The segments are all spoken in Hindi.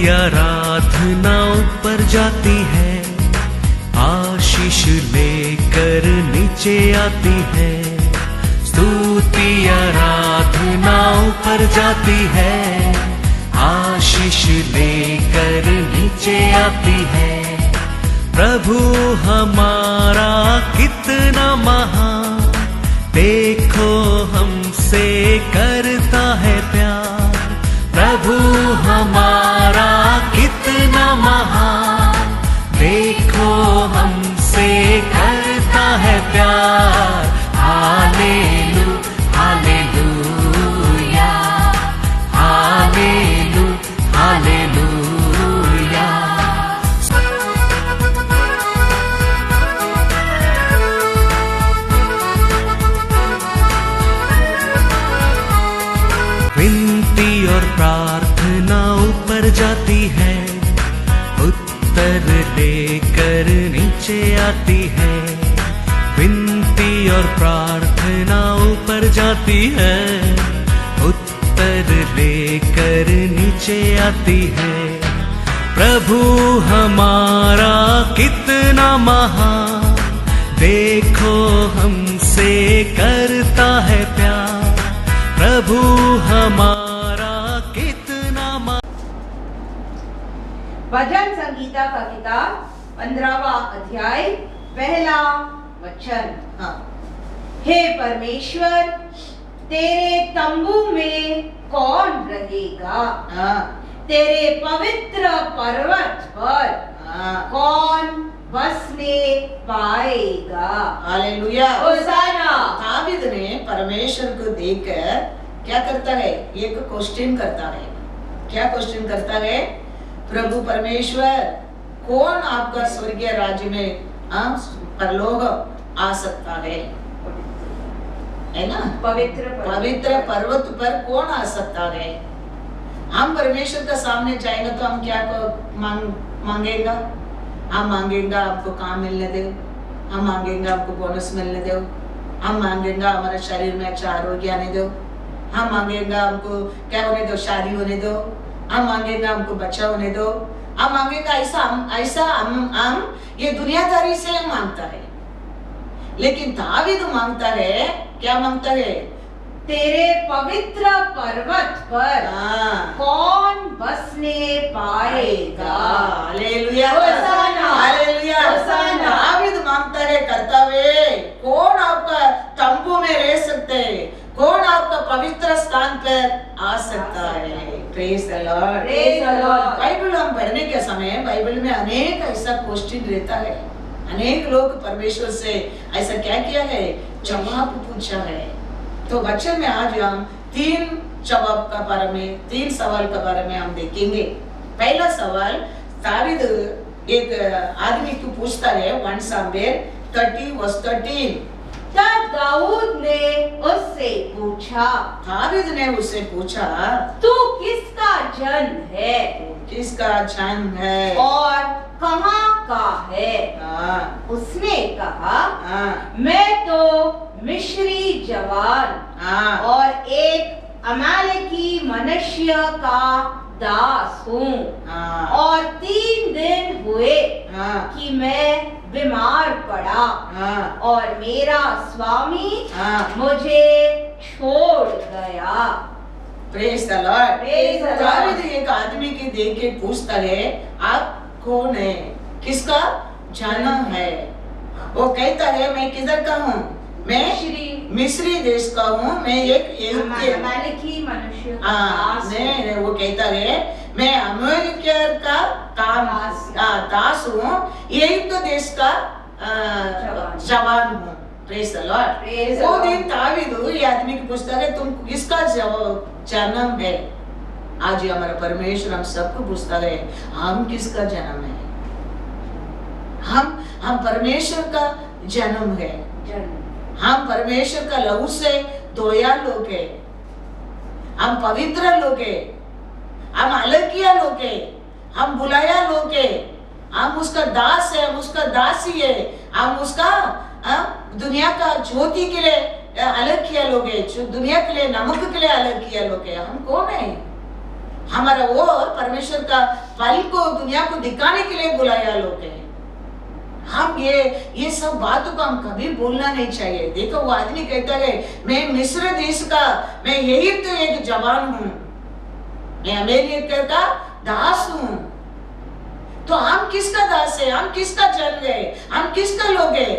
आराधना ऊपर जाती है, आशीष लेकर नीचे आती है। स्तुति आराधना ऊपर जाती है, आशीष लेकर नीचे आती है। प्रभु हमारा कितना महान, देखो हमसे करता है प्यार। प्रभु हमारा कितना महान, देखो हमसे करता है प्यार। हालेलू हालेलूया, हालेलू हालेलूया। विनती और प्रार्थना ऊपर जाती है, उत्तर लेकर नीचे आती है। विनती और प्रार्थना ऊपर जाती है, उत्तर लेकर नीचे आती है। प्रभु हमारा कितना महान, देखो हमसे करता है प्यार। प्रभु हमारा कितना भजन संगीता का किताब 15वां अध्याय पहला वचन। हे परमेश्वर, तेरे तंबू में कौन रहेगा? तेरे पवित्र पर्वत पर कौन बसने पाएगा? हालेलुया। होशाना। दावीद ने परमेश्वर को देखकर क्या करता है? एक क्वेश्चन करता है। क्या क्वेश्चन करता है? प्रभु परमेश्वर, कौन आपका स्वर्गीय राज्य में परलोक आ सकता है ना? पवित्र पर्वत पर कौन आ सकता है? हम परमेश्वर के सामने जाएंगे तो हम क्या मांगेगा? हम मांगेगा आपको काम मिलने दो, हम मांगेगा आपको बोनस मिलने दो, हम मांगेगा हमारे शरीर में अच्छा आरोग्य आने दो, हम मांगेगा हमको क्या होने दो? शादी होने दो, हम मांगेगा हमको बच्चा होने दो, हम मांगेगा ऐसा हम ये दुनियादारी से मांगता है। लेकिन दावीद मांगता है, क्या मांगता है? तेरे पवित्र पर्वत पर कौन बसने पाएगा? Hallelujah hosanna. हालेलुया। होशाना। दावीद मांगता है, कर्तावे, कौन आपका तंबू में रह सकते हैं? कौन आपका पवित्र स्थान पर आ सकता है? Praise the Lord. Praise the Lord. Bible हम पढ़ने के समय बाइबल में अनेक ऐसा क्वेश्चन रहता है। अनेक लोग परमेश्वर से ऐसा क्या किया है? जवाब पूछा है। तो वचन में आज हम 3 जवाब का बारे में, 3 सवाल के बारे में हम देखेंगे। पहला सवाल, दावीद एक आदमी को पूछता है, 1 सामुएल 30:13। तब दाऊद ने उससे पूछा, दावीद ने उससे पूछा, तू किसका जन है? किसका जन है और कहाँ का है? उसने कहा, मैं तो मिस्री जवान और एक अमालेकी मनुष्य का दास हूँ, और 3 दिन हुए कि मैं बीमार पड़ा और मेरा स्वामी मुझे छोड़ गया। Praise the Lord. Praise the Lord. David एक आदमी के देख के पूछता है, आप कौन है? किसका जन है? वो कहता है, मैं किधर का हूँ? मैं मिस्री देश का हूँ। मैं एक अमालेकी मनुष्य नहीं, वो कहता है मैं अमेरिका का दास हूँ, एक देश का जवान हूँ। Praise the Lord. वो दिन दावीद ये आदमी को पूछता है, तुम किसका जन्म है? आज हमारा परमेश्वर हम सबको पूछता है, हम किसका जन्म है? हम परमेश्वर का जन्म है। हम परमेश्वर का लहू से धोया लोग है, हम पवित्र लोग है, हम अलग किया लोग है, हम बुलाया लोग है, हम उसका दास है, हम उसका दासी है, हम उसका दुनिया का ज्योति के लिए अलग किया लोग है, दुनिया के लिए नमक के लिए अलग किया लोग है। हम कौन है? हमारा वो परमेश्वर का फल को दुनिया को दिखाने के लिए बुलाया लोग है। हम ये सब बातों को हम कभी बोलना नहीं चाहिए। देखो वो आदमी कहता है मैं मिस्र देश का, मैं यही तो एक जवान हूँ, मैं अमेरिका का दास हूँ। तो हम किसका दास है, हम किसका जन है, हम किसका लोग है?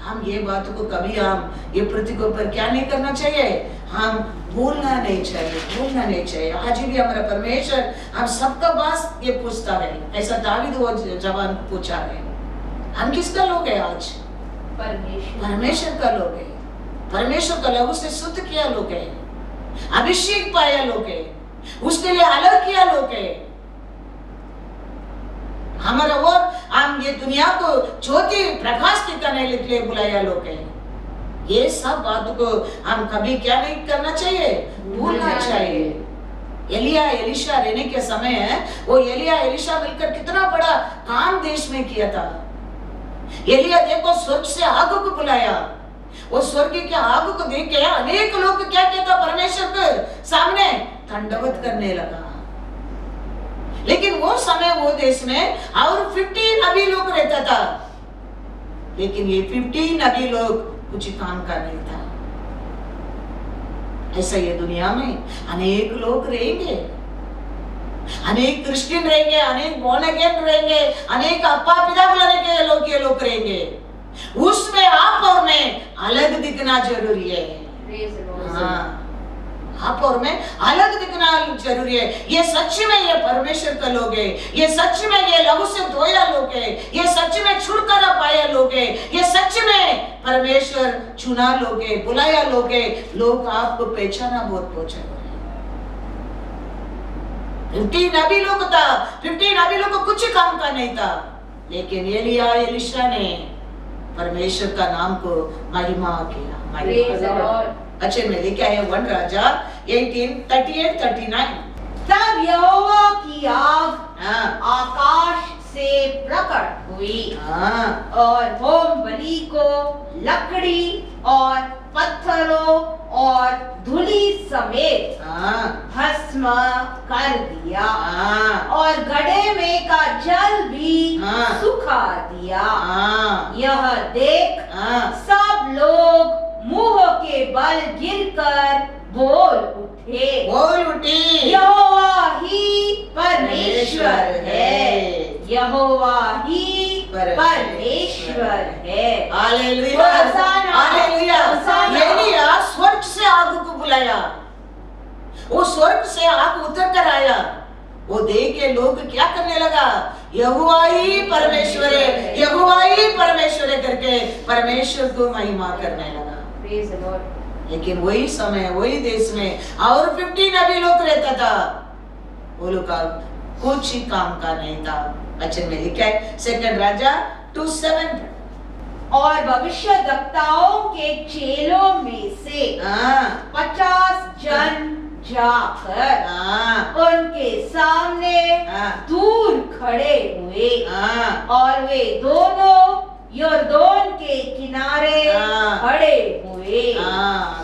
हम ये बातों को कभी हम ये पृथ्वी के ऊपर क्या नहीं करना चाहिए, हम भूलना नहीं चाहिए, भूलना नहीं चाहिए। आज भी हमारा परमेश्वर हम सबका बास ये पूछता है, ऐसा दावीद वो जवान पूछा है, हम किसका लोग है आज? परमेश्वर का लोग है। परमेश्वर का लहू से शुद्ध किया लोग है, अभिषेक पाया लोग है, उसके लिए अलग किया लोग है। हमारा वो हम ये दुनिया को ज्योति प्रकाश दिखाने के लिए बुलाया लोग है। ये सब बातों को हम कभी क्या नहीं करना चाहिए, भूलना चाहिए। एलिया एलिशा रहने के समय वो एलिया एलिशा मिलकर कितना बड़ा काम देश में किया था। एलिया देखो स्वर्ग से आग को बुलाया, वो स्वर्ग के आग को देख के अनेक लोग क्या कहता, परमेश्वर के सामने दंडवत करने लगा। लेकिन वो समय वो देश में और 50 नबी लोग रहता था, लेकिन ये 50 नबी लोग कुछ काम का नहीं था। ऐसा ये दुनिया में अनेक लोग रहेंगे, अनेक क्रिश्चियन रहेंगे, अनेक बॉर्न अगेन रहेंगे, अनेक अप्पा पिता बुलाने के लोग ये लोग रहेंगे। उसमें आप और मैं अलग दिखना जरूरी है। हाँ, आप और मैं अलग दिखना जरूरी है। ये सच में ये परमेश्वर का लोग है, ये सच में ये लहू से धोया लोग है, ये सच में छुटकारा पाया लोग है, ये सच में परमेश्वर चुना लोग है, बुलाया लोग है। लोग आपको पहचाना बहुत पहुंचा। 50 नबी लोग था, 50 नबी लोग को कुछ काम का नहीं था, लेकिन एलिया एलिशा ने परमेश्वर का नाम को महिमा किया। अच्छे में लिखा है 1 राजा 18:38-39। तब यहोवा की आग आकाश से प्रकट हुई और होम बलि को लकड़ी और पत्थरों और धूलि समेत भस्म कर दिया और गड्ढे में का जल भी सुखा दिया। यह देख सब लोग मुंह के बल गिरकर बोल उठे, यहोवा ही परमेश्वर है, यहोवा ही परमेश्वर है। Hallelujah, hallelujah. एलिया स्वर्ग से आग को बुलाया, वो स्वर्ग से आग उतर कर आया। वो देख के लोग क्या करने लगा, यहोवा ही परमेश्वर है, यहोवा ही परमेश्वर है करके परमेश्वर को महिमा करने लगा। लेकिन वही समय वही देश में और 50 नबी लोग रहता था, वो लोग का कुछ ही काम का नहीं था। वचन में लिखा है 2 राजा 2:7। और भविष्यद्वक्ताओं के चेलों में से 50 जन जाकर उनके सामने दूर खड़े हुए और वे दोनों यरदोन के किनारे खड़े हुए।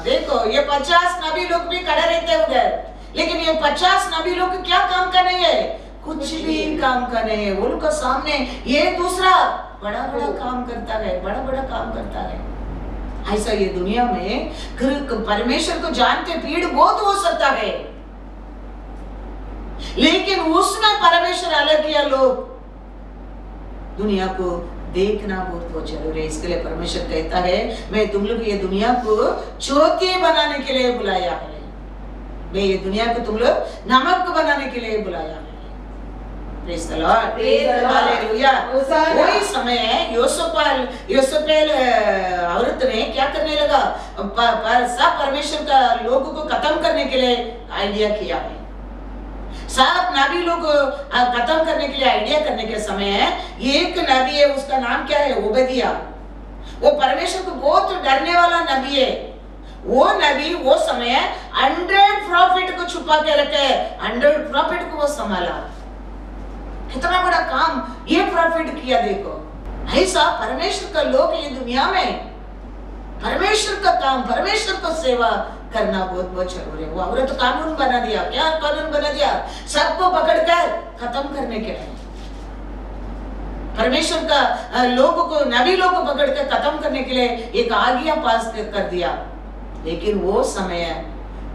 देखो ये 50 नबी लोग भी खड़े रहते उधर, लेकिन ये 50 नबी लोग क्या काम का नहीं है, कुछ भी काम का नहीं है। उनका सामने ये दूसरा बड़ा बड़ा काम करता है, बड़ा बड़ा काम करता है। ऐसा ये दुनिया में परमेश्वर को जानते भीड़ बहुत हो सकता है, लेकिन उसमें परमेश्वर अलग किया लोग दुनिया को देखना बहुत जरूरी है। इसके लिए परमेश्वर कहता है मैं तुम लोग ये दुनिया को ज्योति बनाने के लिए बुलाया है, मैं ये दुनिया को तुम लोग नमक बनाने के लिए बुलाया है। Praise the Lord, hallelujah. वही समय है योसेपेल औरत ने क्या करने लगा, सब परमेश्वर का लोगों को खत्म करने के लिए आइडिया किया है। सब नबी लोग खत्म करने के लिए आइडिया करने के समय एक नबी है, उसका नाम क्या है, ओबदिया। वो परमेश्वर को बहुत डरने वाला नबी है। वो नबी वो समय 100 प्रॉफिट को छुपा के रखे, 100 प्रॉफिट को वो संभाला। कितना बड़ा काम ये प्रॉफिट किया देखो। ऐसा परमेश्वर का लोग ये दुनिया में परमेश्वर का काम, परमेश्वर को सेवा करना बहुत बहुत जरूरी है। वो औरत तो कानून बना दिया, क्या कानून बना दिया, सबको पकड़कर खत्म करने के लिए, परमेश्वर का लोगों को, नबी लोग को पकड़कर खत्म करने के लिए एक आज्ञा पास कर दिया। लेकिन वो समय,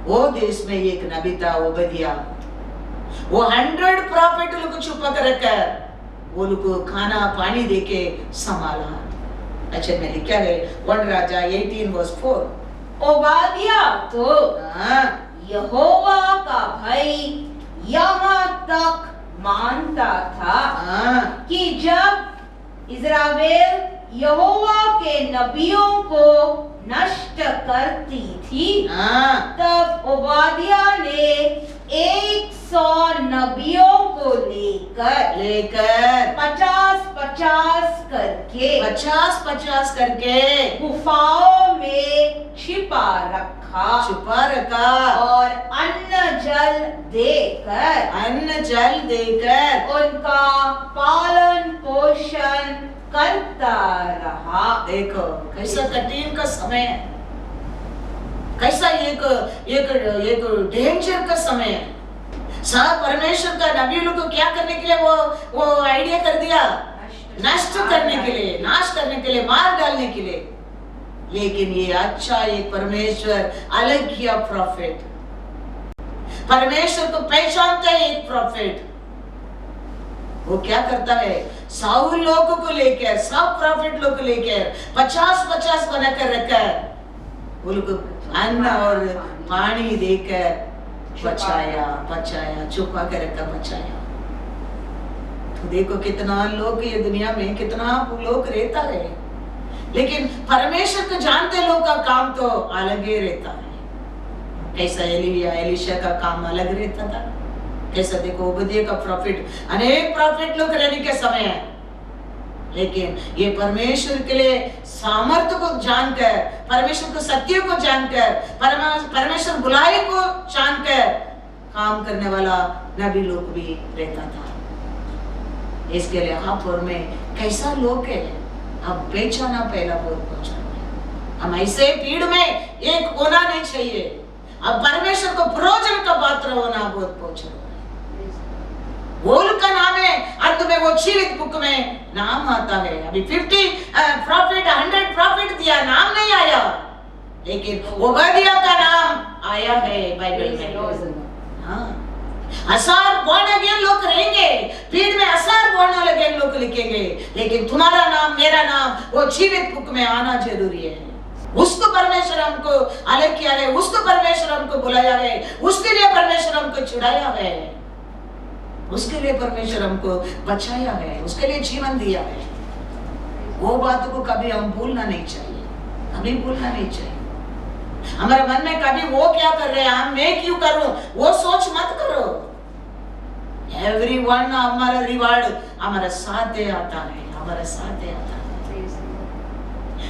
वो देश में एक नबी था ओबदिया, वो 100 प्रॉफिट लोग को छुपा कर रखकर वो लोग को खाना पानी देके संभाला। अच्छा में लिखा है 1 राजा 18:4। ओबादिया तो यहोवा का भय यहाँ तक मानता था कि जब इज़राइल यहोवा के नबियों को नष्ट करती थी, तब ओबादिया ने 100 नबियों को लेकर 50-50 करके गुफाओं में छिपा रखा और अन्न जल देकर उनका पालन पोषण करता रहा। देखो कैसा कठिन का समय है, कैसा एक डेंजर का समय है। सब परमेश्वर का नबी लोग को क्या करने के लिए वो आइडिया कर दिया, नष्ट करने के लिए, नाश करने के लिए, मार डालने के लिए। लेकिन ये अच्छा एक परमेश्वर अलग किया प्रॉफिट, परमेश्वर को पहचानता है एक प्रॉफिट। वो क्या करता है, 100 लोगों को लेकर, सब प्रॉफिट लोग को लेकर 50-50 बनाकर रखकर वो लोग अन्न और पानी देकर बचाया, छुपा कर रखा, बचाया। तो देखो कितना लोग ये दुनिया में, कितना लोग रहता है, लेकिन परमेश्वर को जानते लोग का काम तो अलग ही रहता है। कैसा एलिया एलिशा का काम अलग रहता था, कैसा देखो ओबदिया का प्रॉफिट, अनेक प्रॉफिट लोग रहने के समय है, लेकिन ये परमेश्वर के लिए सामर्थ्य को जानकर, परमेश्वर को सत्य को जानकर, परमेश्वर बुलाए को जानकर काम करने वाला नबी लोग भी रहता था। इसके लिए हापुर में कैसा लोग है, अब बेचाना पहला बहुत पहुंचा। हम ऐसे भीड़ में एक होना नहीं चाहिए, अब परमेश्वर को प्रयोजन का पात्र होना बहुत पहुंचा। वोल का नाम है, अंत में वो जीवित बुक में नाम आता है। अभी 50 प्रॉफिट 100 प्रॉफिट दिया, नाम नहीं आया, लेकिन ओबदिया का नाम आया है बाइबल में। हाँ, असार born again लोग रहेंगे, भीड़ में असार born again लोग लिखेंगे, लेकिन तुम्हारा नाम, मेरा नाम वो जीवित बुक में आना जरूरी है। उसको परमेश्वर हमको अलग किया है, उसको परमेश्वर हमको बुलाया है, उसके लिए परमेश्वर हमको छुड़ाया है, उसके लिए परमेश्वर हमको बचाया है, उसके लिए जीवन दिया है। वो बात को कभी हम भूलना नहीं चाहिए, कभी भूलना नहीं चाहिए। हमारे मन में कभी वो क्या कर रहे हैं, मैं क्यों करूं, वो सोच मत करो। एवरीवन हमारा रिवार्ड हमारे साथ आता है, हमारे साथ आता है।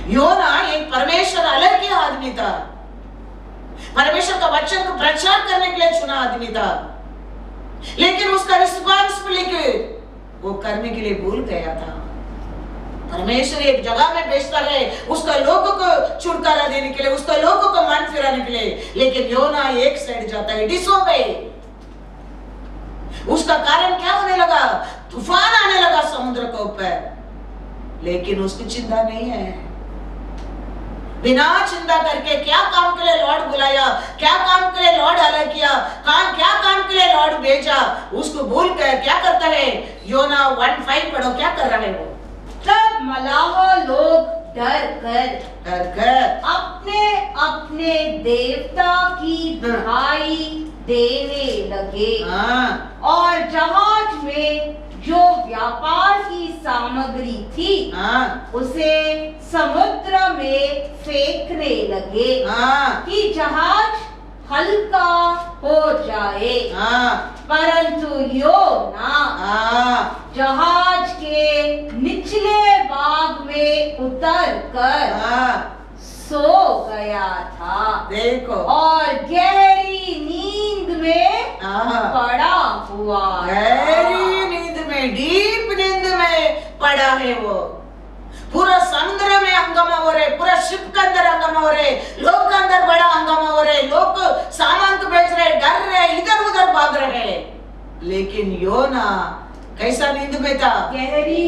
योना एक परमेश्वर अलग के आदमी था, परमेश्वर का वचन को प्रचार करने के लिए चुना आदमी था, लेकिन उसका रिस्पांसिबिलिटी वो करने के लिए भूल गया था। परमेश्वर एक जगह में भेजता है उसका लोगों को छुटकारा देने के लिए, उसका लोगों को मन फिराने के लिए, लेकिन योना एक साइड जाता है, डिसोबे। उसका कारण क्या होने लगा, तूफान आने लगा समुद्र के ऊपर, लेकिन उसकी चिंता नहीं है। बिना चिंता करके क्या काम के लिए लॉर्ड बुलाया, क्या काम के लिए लॉर्ड अलग किया, क्या काम के लिए लॉर्ड भेजा, उसको भूल कर क्या करता है। योना 1:5 पढ़ो, क्या कर रहा है वो। तब मलाह लोग डर कर अपने अपने देवता की दुहाई देने लगे और जहाज में जो व्यापार की सामग्री थी उसे समुद्र में फेंकने लगे कि जहाज हल्का हो जाए। परंतु योना जहाज के निचले भाग में उतरकर सो गया था। देखो, और गहरी नींद में पड़ा हुआ, गहरी नींद में, डीप नींद में पड़ा है वो। पूरा समुद्र में हंगामा हो रहे, पूरा शिप के अंदर हंगामा हो रहे, लोग अंदर बड़ा हंगामा हो रहे, लोग सामान को बेच रहे, डर रहे, इधर उधर भाग रहे। लेकिन योना कैसा नींद में था? गहरी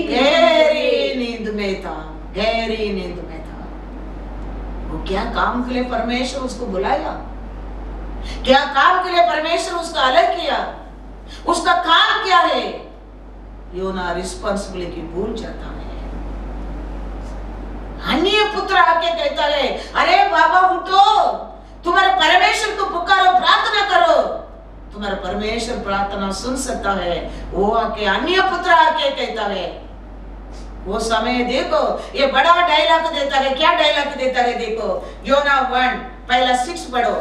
नींद में था, गहरी नींद में था। वो क्या काम के लिए परमेश्वर उसको बुलाया, क्या काम के लिए परमेश्वर उसका अलग किया, उसका काम क्या है? योना रिस्पॉन्सिबिलिटी भूल जाता है। अन्य पुत्र आके कहता है, अरे बाबा उठो, तुम्हारे परमेश्वर को पुकारो, प्रार्थना करो, तुम्हारा परमेश्वर प्रार्थना सुन सकता है। वो आके अन्य पुत्र आके कहता है, वो समय देखो, ये बड़ा डायलॉग देता है। क्या डायलॉग देता है देखो, योना 1 पहला 6 पढ़ो।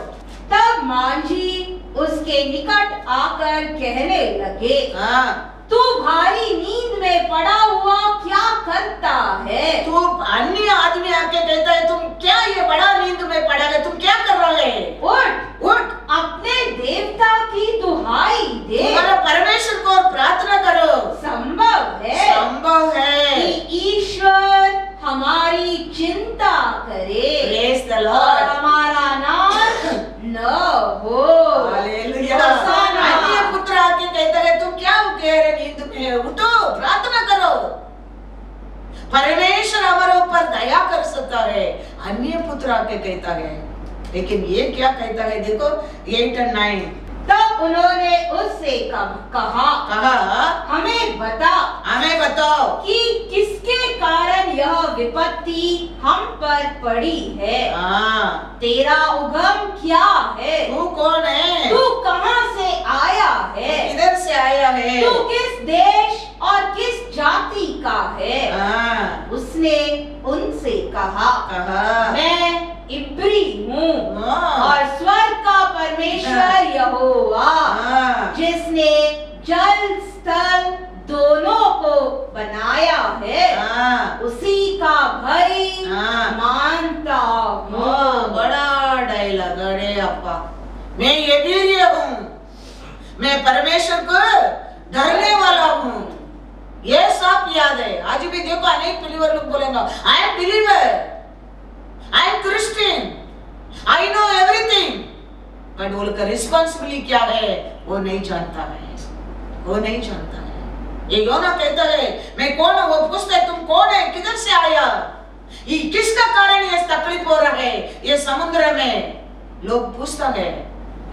तब मांझी उसके निकट आकर कहने लगे, हाँ, तू भारी नींद में पड़ा हुआ क्या करता है? तो अन्य आदमी आके कहता है, तुम क्या ये बड़ा नींद में पड़ा है, तुम क्या कर रहे हो? उठ उठ, अपने देवता की दुहाई दे, तुम्हारा परमेश्वर को प्रार्थना करो। संभव है कि ईश्वर हमारी चिंता करे Praise the और Lord. हमारा नाश न हो। हालेलुया। होशाना। अन्य पुत्र आके कहता है, तुम क्या गहरे नींद में हो? उठो, प्रार्थना करो, परमेश्वर हमारे ऊपर दया कर सकता है। अन्य पुत्र आके कहता है, लेकिन ये क्या कहता है देखो 8 और 9। तब उन्होंने उससे कहा, हमें बताओ कि किसके कारण यह विपत्ति हम पर पड़ी है। तेरा उगम क्या है? तू कौन है? तू कहाँ से आया है? किधर से आया है? तू किस देश और किस जाति का है? उसने उनसे कहा, मैं इब्री हूँ और स्वर्ग का परमेश्वर यहोवा, जिसने जल स्थल दोनों को बनाया है, उसी का भय मानता हूँ। बड़ा डायलॉग, अरे अप्पा, मैं इब्री हूँ, मैं परमेश्वर को डरने वाला हूँ, ये सब याद है। आज भी देखो अनेक बिलीवर लोग बोलेंगे, I am believer, I am Christian, I know everything, but उनका रिस्पॉन्सिबिलिटी क्या है वो नहीं जानता है, वो नहीं जानता है। ये योना कहता है, मैं कौन हूँ? वो पूछता है, तुम कौन है, किधर से आया, ये किसका कारण ये तकलीफ हो रहा है ये समुद्र में, लोग पूछता है।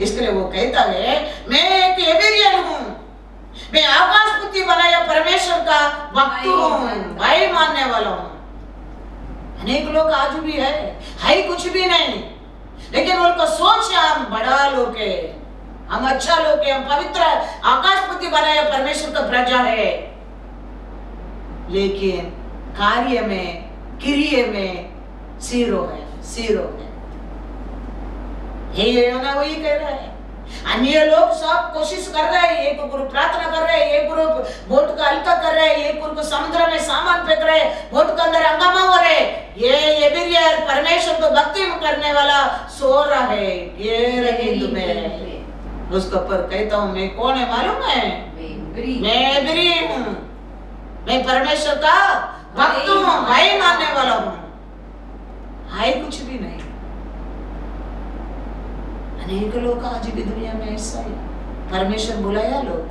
इसके लिए वो कहता है, मैं एक इब्रियन हूँ, मैं आकाश पुत्री बनाया परमेश्वर का भक्त हूँ, भाई मानने वाला हूँ। अनेक लोग आज भी है कुछ भी नहीं, लेकिन उनका सोच है हम बड़ा लोग है, हम अच्छा लोग है, हम पवित्र आकाशपति बनाया परमेश्वर का प्रजा है, लेकिन कार्य में क्रिया में जीरो है। ये योना वही कह रहा है। अन्य लोग सब कोशिश कर रहे हैं, एक ग्रुप प्रार्थना कर रहे हैं, एक ग्रुप बोट का हल्का कर रहे हैं, एक ग्रुप समुद्र में सामान फेंक रहे हैं, बोट के अंदर हंगामा हो रहे। ये इब्रियर परमेश्वर को भक्ति करने वाला सो रहा है, ये नींद में। उसके ऊपर कहता हूँ, मैं कौन है मालूम है? मैं इब्री हूँ, मैं परमेश्वर का भक्त हूँ, भाई मानने वाला हूँ, हाय कुछ भी नहीं। अनेक लोग आज भी दुनिया में ऐसा ही, परमेश्वर बुलाया लोग,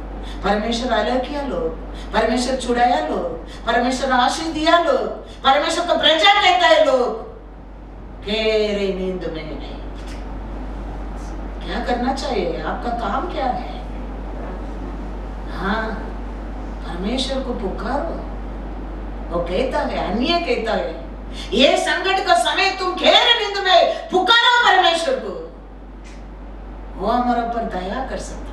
परमेश्वर अलग किया लोग, परमेश्वर छुड़ाया लोग, परमेश्वर आशीष दिया लोग, परमेश्वर का प्रजा कहता है लोग, गहरे नींद में नहीं। क्या करना चाहिए? आपका काम क्या है? हाँ, परमेश्वर को पुकारो। वो कहता है, अन्य कहता है, ये संकट का समय तुम गहरे नींद में पुकारो परमेश्वर को, वो हमारे ऊपर दया कर सकता है।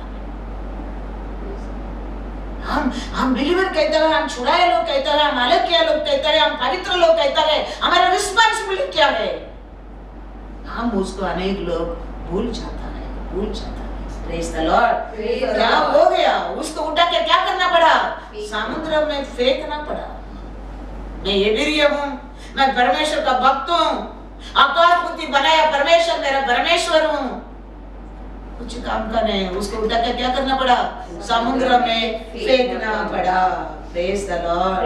हम बिलीवर कहते हैं, हम छुड़ाए लोग कहते हैं, हम अलग किया लोग कहते हैं, हम पवित्र लोग कहते हैं, हमारा रिस्पांसिबिलिटी क्या है? हम उसको अनेक लोग भूल जाता है। Praise the Lord. क्या हो गया? उसको उठा के क्या करना पड़ा? समुद्र में फेंकना पड़ा। मैं इब्री हूँ, मैं परमेश्वर का भक्त हूँ, आकाशपति बनाया परमेश्वर मेरा परमेश्वर हूँ, कुछ काम का नहीं। उसको उठा के क्या करना पड़ा? समुद्र में फेंकना पड़ा। Praise the Lord.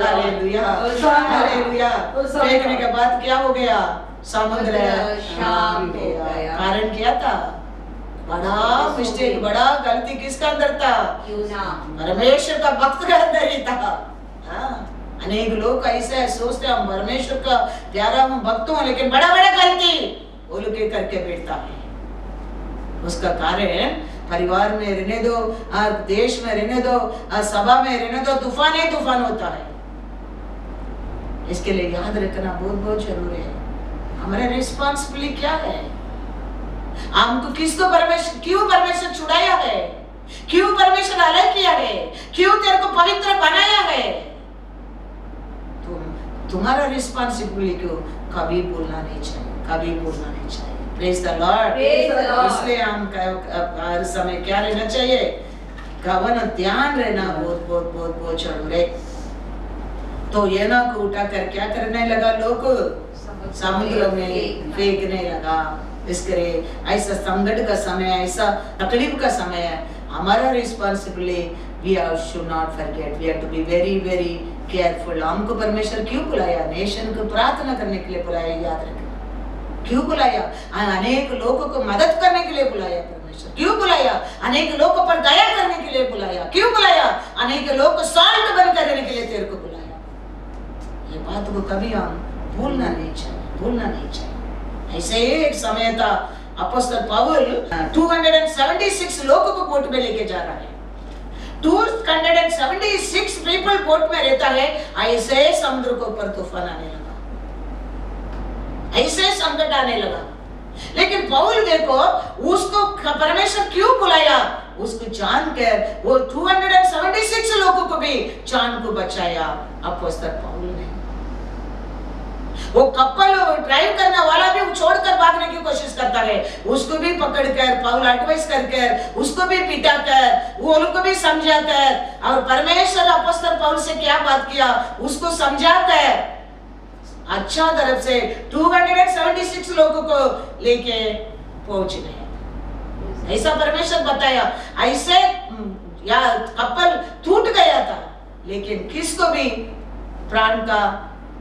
Hallelujah, hallelujah. फेंकने के बाद क्या हो गया? समुद्र शांत हो गया। कारण क्या था? बड़ा मिस्टेक, बड़ा गलती किसका अंदर था? यूना। परमेश्वर का भक्त का अंदर ही था। हाँ, अनेक लोग ऐसे सोचते हम परमेश्वर का प्यारा हम भक्त हूं, लेकिन बड़ा बड़ा गलती वो लोग करके बैठता है। उसका कारण परिवार में रहने दो, देश में रहने दो, सभा में रहने दो, तूफान ही तूफान होता है। इसके लिए याद रखना बहुत बहुत जरूरी है। हमारा रिस्पॉन्सिबिलिटी क्या है? हमको किसको परमेश्वर, क्यों परमेश्वर छुड़ाया है? क्यों परमेश्वर अलग किया है? क्यों तेरे को पवित्र बनाया है? तुम्हारा रिस्पॉन्सिबिलिटी को कभी भूलना नहीं चाहिए, कभी भूलना नहीं चाहिए। Praise the Lord. इसलिए हम हर समय क्या रहना चाहिए? गवन ध्यान रहना बहुत बहुत बहुत बहुत जरूरी है। तो ये ना को उठाकर क्या करने लगा? लोग समुद्र में फेंकने लगा। इसके ऐसा संकट का समय, ऐसा तकलीफ का समय है। हमारा responsibility we should not forget, we have to be very very careful। हमको परमेश्वर क्यों बुलाया? नेशन को प्रार्थना करने के लिए बुलाया, याद रखना। क्यों बुलाया? अनेक लोगों को मदद करने के लिए बुलाया परमेश्वर। क्यों बुलाया? अनेक लोगों पर दया करने के लिए बुलाया। क्यों बुलाया? अनेक लोग को साल्ट बनकर रहने के लिए तेरे को बुलाया। ये बात को कभी हम भूलना नहीं चाहिए, भूलना नहीं चाहिए। ऐसे ही एक समय था, अपोस्तल पौल 276 लोगों को बोट में लेके जा रहा है। 276 पीपल बोट में रहता है। ऐसे समुद्र के ऊपर तूफान आने लगा, ऐसे संकट आने लगा। लेकिन पौल देखो, उसको परमेश्वर क्यों बुलाया? उसको जानकर वो 276 लोगों को भी जान को बचाया अपोस्तल पौल ने। वो कपल ड्राइव करने वाला भी छोड़कर भागने की कोशिश करता है, उसको भी पकड़कर पौल एडवाइस करकर उसको भी पिटाकर वो लोग को भी समझाकर, और परमेश्वर अपोस्तल पौल से क्या बात किया? उसको समझाकर अच्छा तरफ से 276 लोगों को लेके पहुंच गए। ऐसा परमेश्वर बताया। ऐसे या कपल टूट गया था, लेकिन किसको भी प्राण का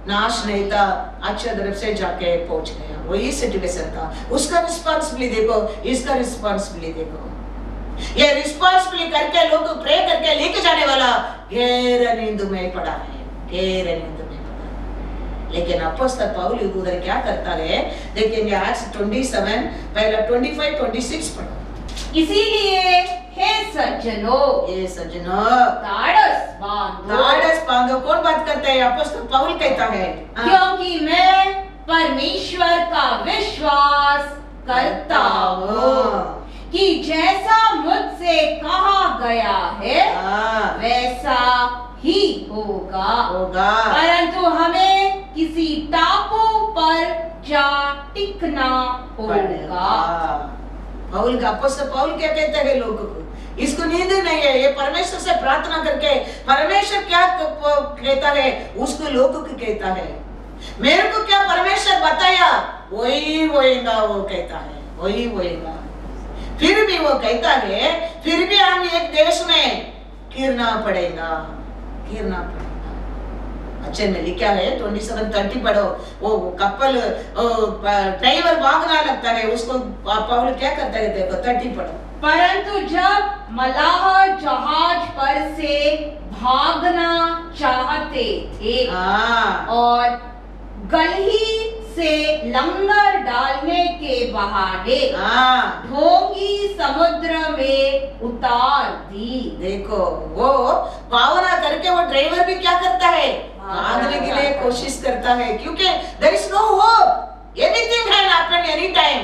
नाश नहीं था, अच्छा तरफ से जाके पहुंच गया। वही सिचुएशन था। उसका रिस्पॉन्सिबिलिटी देखो, इसका रिस्पॉन्सिबिलिटी देखो। ये रिस्पॉन्सिबिलिटी करके लोग प्रे करके लेके जाने वाला गहरा नींद में पड़ा है, गहरा नींद में पड़ा है। लेकिन अपोस्तल पौल उधर क्या करता है? देखेंगे आज 27 पहला 25 26 पढ़ो। इसीलिए हे सज्जनों, ये सज्जनों ताड़स बांधो। ताड़स बांधो। कौन बात करता है? अपोस्तल पौल कहता है, क्योंकि मैं परमेश्वर का विश्वास करता हूँ कि जैसा मुझसे कहा गया है वैसा ही होगा। परंतु हमें किसी टापू पर जा टिकना होगा। पौल का अपोस्तल पौल क्या कहता है लोगों को? इसको नींद नहीं है, ये परमेश्वर से प्रार्थना करके परमेश्वर क्या कहता है उसको लोगों को कहता है। मेरे को क्या परमेश्वर बताया वही होएगा, वो कहता है वही होएगा। फिर भी वो कहता है, फिर भी हम एक देश में गिरना पड़ेगा, गिरना पड़ेगा। अच्छे में लिखा है 27:30 पढ़ो। वो कपल ड्राइवर भागना लगता है, उसको पौल क्या करता है? देखो 30 पढ़ो। परंतु जब मलाह जहाज पर से भागना चाहते थे और गलही से लंगर डालने के बहाने ढोंगी समुद्र में उतार दी। देखो वो पावना करके वो ड्राइवर भी क्या करता है? भागने के लिए कोशिश करता है, क्योंकि there is no hope, anything can happen anytime,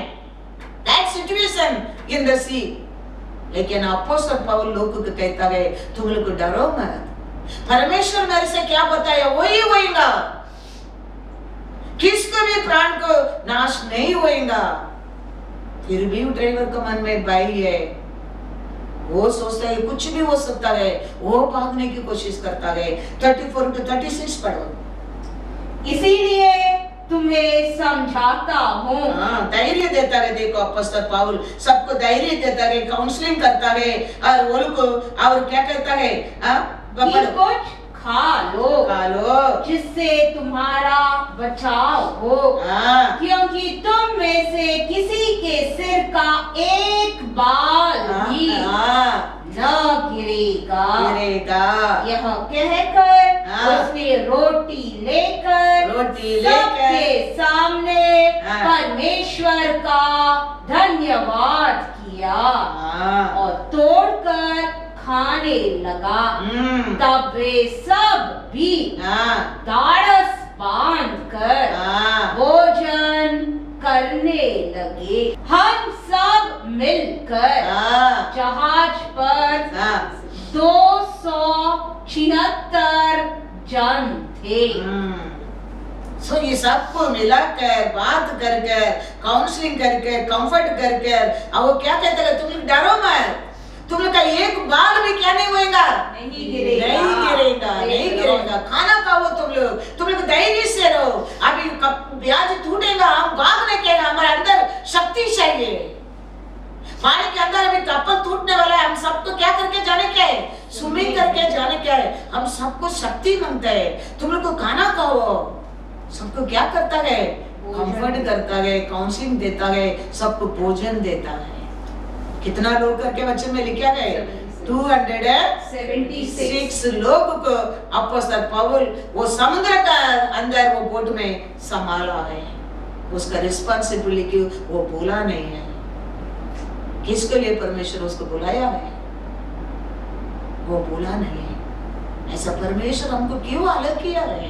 that situation in the sea। लेकिन अपोस्तल पौल लोगों को कहता है, तुम लोग को डरो मत, परमेश्वर मेरे से क्या बताया वही होएगा। किसको भी प्राण को नाश नहीं होएगा। फिर भी ड्राइवर के मन में भय है, वो सोचता है कुछ भी हो सकता है, वो भागने की कोशिश करता है। 34 to 36 पढ़ो। इसीलिए तुम्हें समझाता हूँ। धैर्य देता है। देखो अपोस्तल पौल सबको धैर्य देता है, काउंसलिंग करता है, और वो लोग और क्या कहता है? कुछ खा लो जिससे तुम्हारा बचाव हो, क्योंकि तुम में से किसी के सिर का एक बाल भी न गिरेगा। यह कहकर उसने रोटी लेकर सबके सामने परमेश्वर का धन्यवाद किया और तोड़कर खाने लगा। तब वे सब भी ढाढ़स बांधकर भोजन करने लगे। हम सब मिलकर जहाज पर 276 जन थे। सो ये सबको मिलाकर बात कर कर काउंसलिंग कर कर कंफर्ट कर कर अब वो क्या कहते हैं, तुम लोग डरो मत, तुम लोग का एक बाल भी क्या नहीं होएगा, नहीं गिरेगा। खाना खाओ तुम लोग धैर्य से रहो। अभी ब्याज टूटेगा, हम भागने के हमारे अंदर शक्ति चाहिए। पानी के अंदर अभी कपल टूटने वाला है, हम सबको क्या करके जाने क्या है, स्विमिंग करके जाने क्या है, हम सबको शक्ति मांगता है। तुम लोग को खाना खाओ, सबको क्या करता है, कंफर्ट करता है, काउंसलिंग देता है, सबको भोजन देता है। कितना लोग करके वचन में लिखा गया, 276 लोग को अपोस्तल पौल वो समुद्र का अंदर वो बोट में संभाला है। उसका रिस्पांसिबिलिटी वो भूला नहीं है। किसके लिए परमेश्वर उसको बुलाया है, वो भूला नहीं है। ऐसा परमेश्वर हमको क्यों अलग किया है,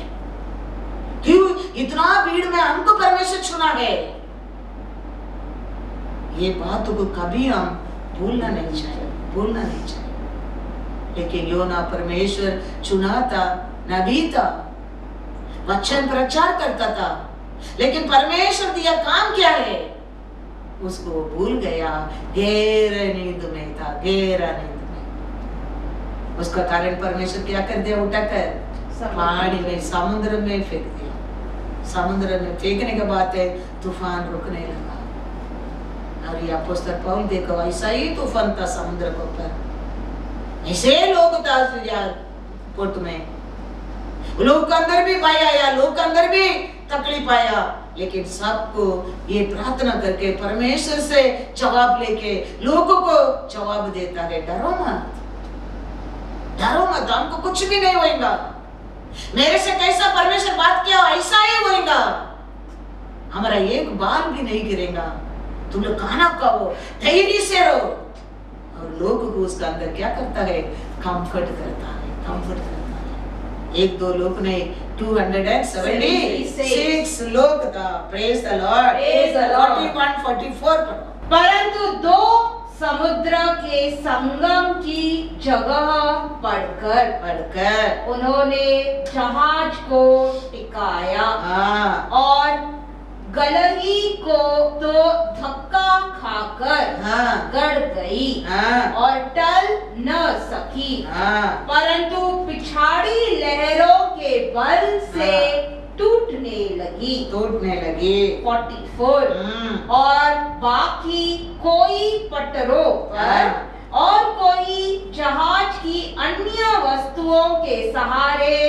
क्यों इतना भीड़ में हमको परमेश्वर चुना है, ये बात को कभी हम भूलना नहीं चाहिए। लेकिन योना परमेश्वर चुना था, नबी था, वचन प्रचार करता था, लेकिन परमेश्वर दिया काम क्या है उसको वो भूल गया। गहरे नींद में था, गहरा नींद में। उसका कारण परमेश्वर क्या कर दिया, उठाकर पानी में समुद्र में फेंक दिया। समुद्र में फेंकने के बाद तूफान रुकने लगा। और ये अपोस्तल पौल देखो, ऐसा ही तूफान था समुद्र के ऊपर, ऐसे लोग था यार पोर्ट में, लोग के अंदर भी भय आया, लोग के अंदर भी तकलीफ आया, लेकिन सबको ये प्रार्थना करके परमेश्वर से जवाब लेके लोगों को जवाब देता है, डरो मत, हमको कुछ भी नहीं होएगा। मेरे से कैसा परमेश्वर बात किया ऐसा ही होएगा, हमारा एक बाल भी नहीं गिरेगा। तुम लोग खाना खाओ, धैर्य से रहो। और लोगों को उसका अंदर क्या करता है, कंफर्ट करता है। एक दो लोग ने 276 लोग था। Praise the Lord. 41-44 परंतु दो समुद्र के संगम की जगह पढ़कर उन्होंने जहाज को टिकाया और गलही को तो धक्का खाकर गड़ गई और टल न सकी, परंतु पिछाड़ी लहरों के बल से टूटने लगी। 44 और बाकी कोई पटरों पर और कोई जहाज की अन्य वस्तुओं के सहारे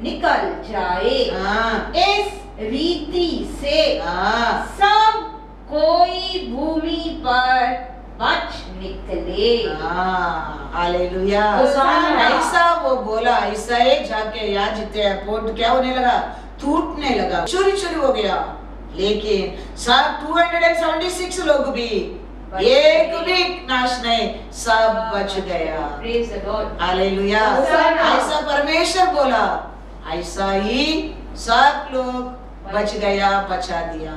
निकल जाए। इस रीति से सब कोई भूमि पर बच निकले। हालेलुया। ऐसा वो बोला, ऐसा ही जाके याजते पोर्ट क्या होने लगा, टूटने लगा, चोरी हो गया। लेकिन सब 276 लोग भी एक भी नाश नहीं, सब बच गया। हालेलुया। ऐसा परमेश्वर बोला, ऐसा ही सब लोग बच गया, बचा दिया।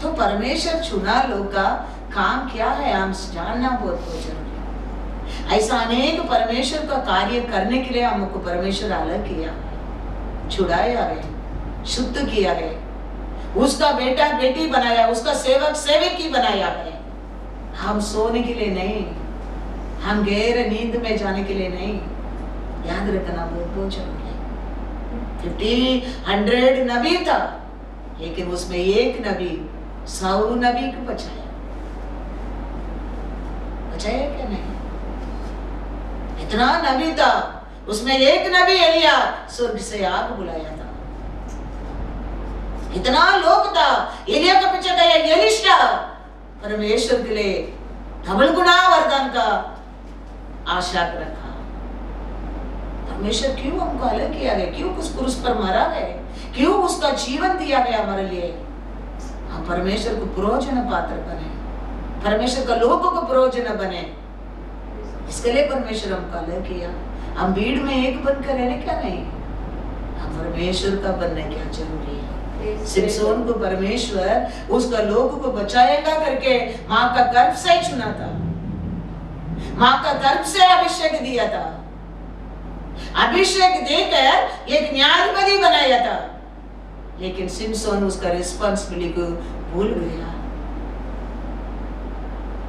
तो परमेश्वर चुना लोग का काम क्या है हम जानना बहुत जरूरी है। ऐसा अनेक परमेश्वर का कार्य करने के लिए हमको परमेश्वर अलग किया, छुड़ाया है, शुद्ध किया है, उसका बेटा बेटी बनाया, उसका सेवक सेवकी बनाया है। हम सोने के लिए नहीं, हम गहरे नींद में जाने के लिए नहीं। याद रखना बहुत जरूरी है। 100 नबी था, लेकिन उसमें एक नबी 100 नबी को बचाया क्या नहीं? इतना नबी था, उसमें एक नबी एलिया स्वर्ग से आग बुलाया था। इतना लोग था, एलिया के पीछे गया एलीशा, परमेश्वर के लिए डबल गुना वरदान का आशा रखा। परमेश्वर क्यों हमको अलग किया गया, क्यों उस क्रूस पर मारा गया, क्यों उसका जीवन दिया गया हमारे लिए। हम परमेश्वर को प्रयोजन पात्र बने, परमेश्वर का लोगों को प्रयोजन बने, इसके लिए परमेश्वर हमको अलग किया। हम भीड़ में एक बनकर रहने क्या नहीं, हम परमेश्वर का बनने क्या जरूरी है। सिमसोन को परमेश्वर उसका लोगों को बचाएगा करके माँ का गर्भ से चुना था, माँ का गर्भ से अभिषेक दिया था, अभिषेक देकर एक न्यायाधिपति बनाया था। लेकिन सिमसोन उसका रिस्पांसिबिलिटी को भूल गया,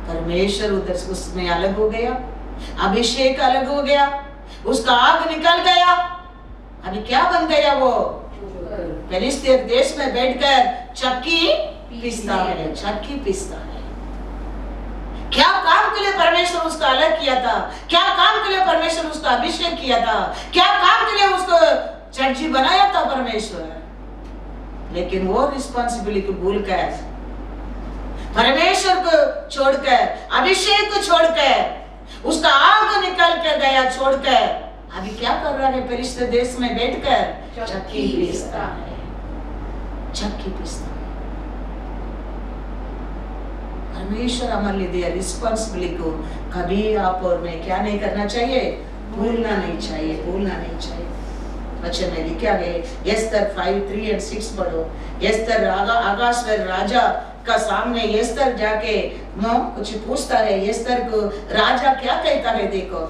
परमेश्वर उधर से उसमें अलग हो गया, अभिषेक अलग हो गया, उसका आग निकल गया। अभी क्या बन गया वो, फिलिस्तीन देश में बैठकर चक्की पीसता है, चक्की पीसता है। क्या काम के लिए परमेश्वर उसका अलग किया था, क्या काम के लिए परमेश्वर उसका अभिषेक किया था, क्या काम के लिए उसको चर्ची बनाया था परमेश्वर। लेकिन वो रिस्पांसिबिलिटी को भूलकर, परमेश्वर को छोड़कर, अभिषेक को छोड़कर, उसका आग निकल कर गया छोड़कर, अभी क्या कर रहा है, फिलिस्तीन देश में बैठकर चक्की पीसता है, चक्की पीसता है। परमेश्वर हमारे लिए दिया रिस्पांसिबिलिटी को कभी आप और मैं क्या नहीं करना चाहिए, भूलना नहीं चाहिए, भूलना नहीं चाहिए। वचन में लिखा गया, एस्तर 5:3 और 6 पढ़ो। एस्तर आकाश में राजा का सामने एस्तर जाके कुछ पूछता है, एस्तर को राजा क्या कहता है, देखो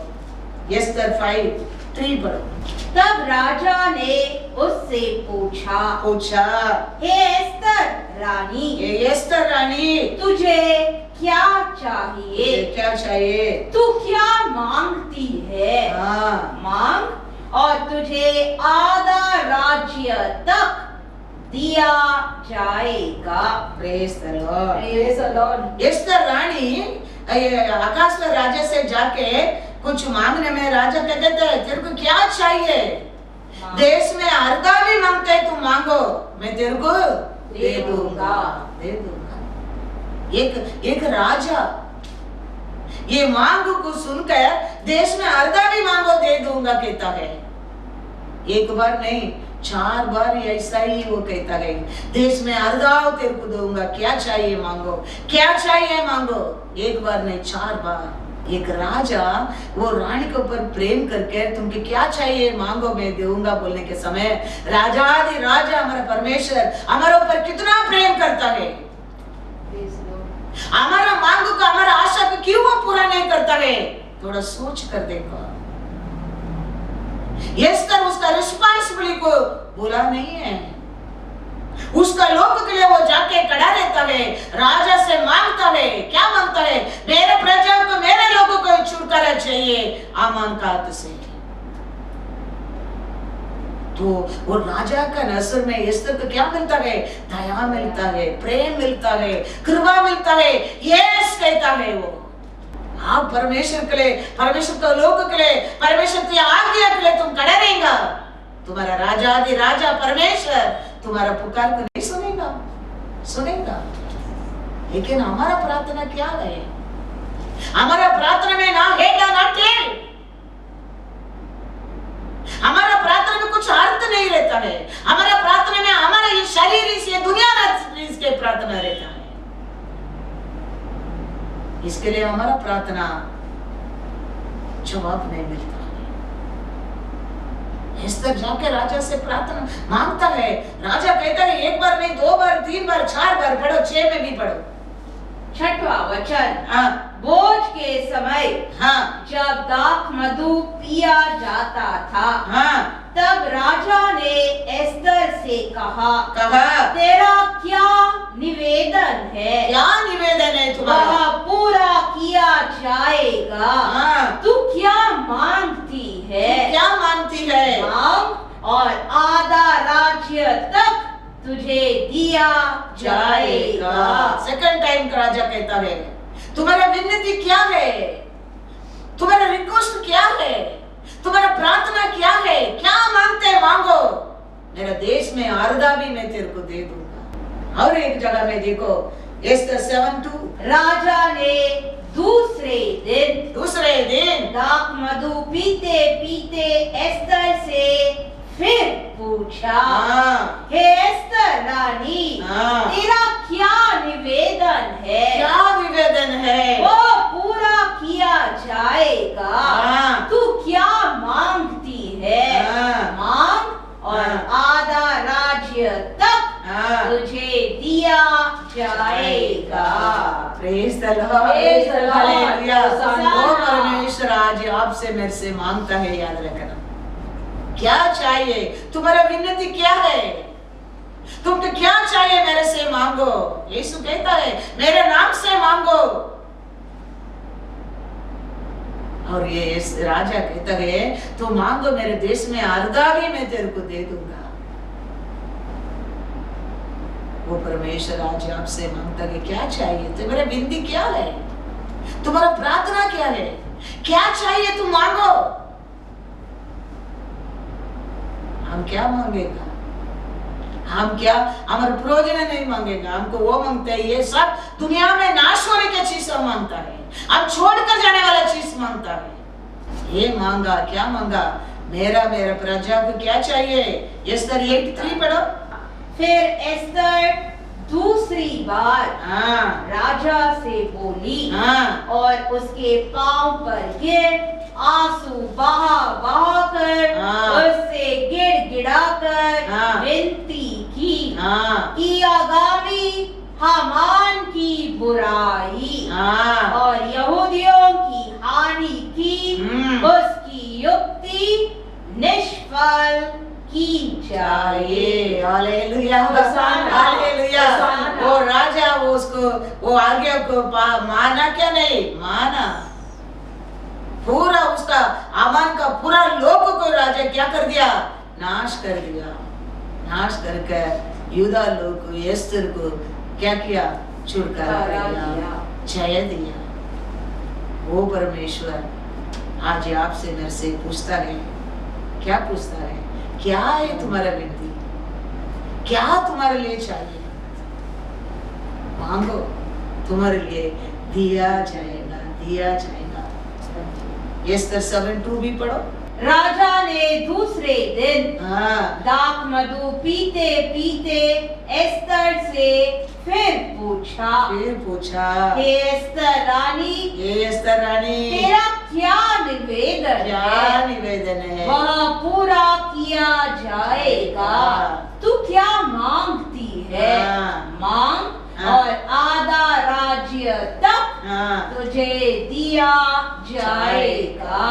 एस्तर 5:3 पढ़ो। तब राजा ने उससे पूछा, हे एस्तर रानी, ये एस्तर रानी, तुझे क्या चाहिए, क्या चाहिए, तू क्या मांगती है, हाँ मांग और तुझे आधा राज्य तक दिया जाएगा। Praise the Lord, praise the Lord. Esther रानी आकाश में राजा से जाके कुछ मांगने में राजा कहते थे, तेरे को क्या चाहिए, देश में अर्धा भी मांगते है, तू मांगो मैं तेरे को दे दूंगा, दे दूंगा। एक राजा ये मांग को सुनकर देश में अर्धा भी मांगो दे दूंगा कहता है। एक बार नहीं 4 बार ऐसा ही वो कहता है, देश में अर्धा तेरे को दूंगा, क्या चाहिए मांगो, क्या चाहिए मांगो। एक बार नहीं 4 बार। एक राजा वो रानी के ऊपर प्रेम करके तुमको क्या चाहिए मांगो मैं दूंगा बोलने के समय, राजाधि राजा हमारा परमेश्वर हमारे ऊपर कितना प्रेम करता है, हमारा मांग को, हमारा आशा को क्यों वो पूरा नहीं करता है, थोड़ा सोच कर देखो। एस्तर उसका रिस्पांसिबिलिटी को भूला नहीं है, उसका लोग के लिए वो जाके खड़ा रहता है, राजा से मांगता है, क्या मांगता है, मेरे प्रजा को, मेरे लोगों को छुटकारा चाहिए आमान का हाथ से। तो वो राजा का नजर में एस्तर को क्या मिलता है, दया मिलता है, प्रेम मिलता है, कृपा मिलता है, यस कहता है वो। आप परमेश्वर के लिए, परमेश्वर के लोगों के लिए, परमेश्वर की आज्ञा के लिए तुम खड़े रहेगा, तुम्हारा राजा आदि राजा परमेश्वर तुम्हारा पुकार को नहीं सुनेगा, सुनेगा। लेकिन हमारा प्रार्थना क्या है, हमारा प्रार्थना में ना हेड ना टेल, हमारा प्रार्थना में कुछ अर्थ नहीं रहता है, हमारा प्रार्थना में हमारा ये शरीर इस दुनिया में इसके प्रार्थना रहता है। इसके लिए हमारा प्रार्थना जवाब नहीं मिलता। एस्तर जाके राजा से प्रार्थना मांगता है, राजा कहता है 1 बार नहीं 2 बार 3 बार 4 बार पढ़ो, 6 में भी पढ़ो। 6वां वचन, हाँ, भोज के समय हाँ, जब दाख मधु पिया जाता था, हाँ, तब राजा ने एस्तर से कहा, तेरा क्या निवेदन है, क्या निवेदन है तुम्हारा, वह पूरा किया जाएगा। हाँ, तू क्या मांगती है, क्या मांगती है, मांग और आधा राज्य तक तुझे दिया जाएगा। सेकंड टाइम का राजा कहता है, तुम्हारा विनती क्या है, तुम्हारा रिक्वेस्ट क्या है, तुम्हारा प्रार्थना मैं तेरे को दे दूंगा। और एक जगह में देखो एस्तर 7:2, राजा ने दूसरे दिन दाख मधु पीते पीते एस्तर से फिर पूछा, हाँ। हे एस्तर रानी, हाँ। तेरा क्या निवेदन है? क्या निवेदन है? वो पूरा किया जाएगा। हाँ। तू क्या मांगती है? हाँ। मांग और हाँ। आधा राज्य तक हाँ। तुझे दिया जाएगा। Praise the Lord, Praise the Lord. Hallelujah. Hosanna. वो परमेश्वर आज आपसे मेरे से मांगता है, याद रखना। क्या चाहिए? तुम्हारा विनती क्या है? तुमको क्या चाहिए मेरे से मांगो। यीशु कहता है मेरे नाम से मांगो। और ये इस राजा कहता है तो मांगो, मेरे देश में आर्धा भी मैं तेरे को दे दूंगा। वो परमेश्वर आज आपसे मांगता है क्या चाहिए? तुम्हारा विनती क्या है? तुम्हारा प्रार्थना क्या है? क्या चाहिए तुम मांगो। हम क्या मांगेगा? हम क्या हमारा प्रयोजन नहीं मांगेगा। हमको वो मांगता है, ये सब दुनिया में नाश होने की चीज हम मांगता है, अब छोड़कर जाने वाला चीज मांगता है। ये मांगा, क्या मांगा? मेरा प्रजा को क्या चाहिए? एस्तर 8:3 पढ़ो। फिर एस्तर दूसरी बार हाँ। राजा से बोली, हाँ। और उसके पांव पर गिर आंसू बहा कर हाँ। उससे गिड़गिड़ाकर हाँ। विनती की हाँ। कि आगामी हामान की बुराई हाँ। और यहूदियों की हानि की उसकी युक्ति निष्फल की जाए। Hallelujah, hallelujah. वो राजा वो उसको वो आज्ञा को माना क्या? नहीं माना। पूरा उसका आमान का पूरा लोक को राजा क्या कर दिया? नाश कर दिया। नाश करके यूदा लोग को, एस्तर को क्या किया? छुटकारा दिया, जय दिया। वो परमेश्वर आज आपसे मेरे से पूछता है, क्या पूछता है? क्या है तुम्हारा विनती? क्या तुम्हारे लिए चाहिए? मांगो, तुम्हारे लिए दिया जाएगा, दिया जाएगा। एस्तर 7:2 भी पढ़ो। राजा ने दूसरे दिन हाँ। दाख मधु पीते पीते एस्तर से फिर पूछा, हे एस्तर रानी, तेरा क्या निवेदन क्या निवेदन है? वह पूरा किया जाएगा। तू क्या मांगती है? हाँ। मांग हाँ। और आधा राज्य तक हाँ। तुझे दिया जाएगा।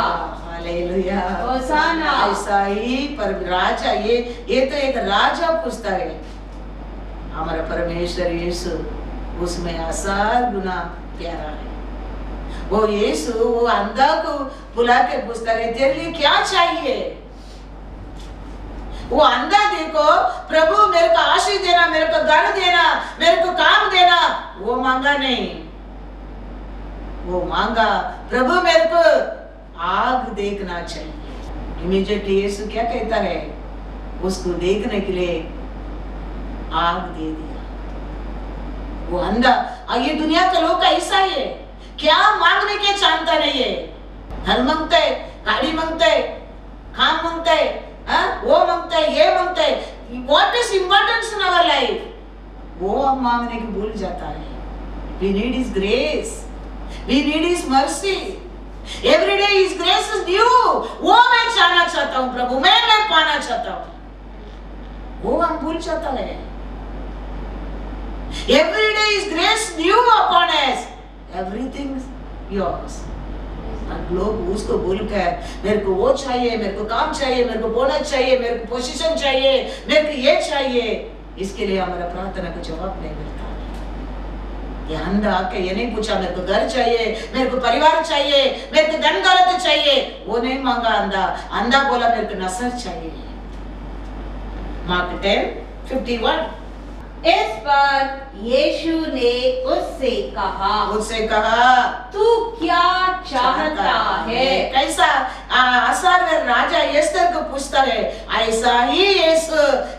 हालेलुया, होसाना। ऐसा ही पर राजा ये तो एक राजा पूछता है। हमारा परमेश्वर यीशु उसमें 1000 गुना प्यारा है। वो यीशु वो अंधा को बुला के पूछता है तेरे लिए क्या चाहिए? वो अंधा देखो प्रभु मेरे को आशीष देना, मेरे को घर देना, मेरे को काम देना, वो मांगा नहीं। वो मांगा प्रभु मेरे को आग देखना चाहिए। इमीडिएटली यीशु क्या कहता है? उसको देखने के लिए आग दे दिया। वो अंधा, ये दुनिया का लोग ऐसा ही है, क्या मांगने के जानता नहीं है। घर मांगते है, गाड़ी मांगते है, काम मांगते है, वो मांगते है, ये मांगते है। What is importance in our life? वो हम मांगने की भूल जाता है। We need His grace, we need His mercy. Every day His grace is new. वो मैं चाहना चाहता हूँ प्रभु, मैं पाना चाहता हूँ। वो हम भूल जाता है। Every day His grace new upon us. Everything is yours. लोग उसको बोलकर मेरे को वो चाहिए, मेरे को काम चाहिए, मेरे को बोनस चाहिए, मेरे को पोजीशन चाहिए, मेरे को ये चाहिए। इसके लिए हमारा प्रार्थना का जवाब नहीं मिलता। ये अंधा आके ये नहीं पूछा मेरे को घर चाहिए, मेरे को परिवार चाहिए, मेरे को धन दौलत चाहिए, वो नहीं मांगा अंधा। अंधा बोला मेरे को नसर चाहिए। मार्क 10:51। इस पर यीशु ने उससे कहा तू क्या चाहता है? कैसा असागर राजा एस्तर को पूछता है, ऐसा ही यीशु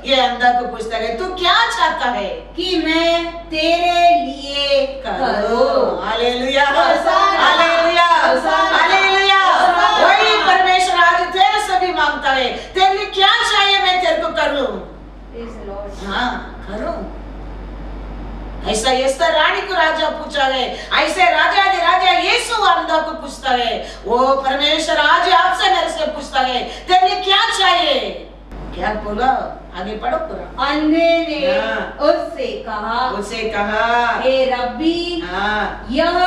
ये अंधा को पूछता है, तू क्या चाहता है कि मैं तेरे लिए करूं? Hallelujah, hosanna, hallelujah, hosanna, hallelujah. Hosanna. वही परमेश्वर आज तेरे से भी मांगता है, तेरे लिए क्या चाहिए मैं तेरे को करूं? Praise the Lord. हाँ, करो। ऐसा एस्तर रानी को राजा पूछा है, ऐसे राजा यीशु अंधा को पूछता है। वो परमेश्वर आज आपसे मेरे से पूछता है, तेरे लिए क्या चाहिए? क्या बोला? आगे पढ़ो पूरा। अंधे ने हाँ। उससे कहा हे रब्बी, हाँ, यह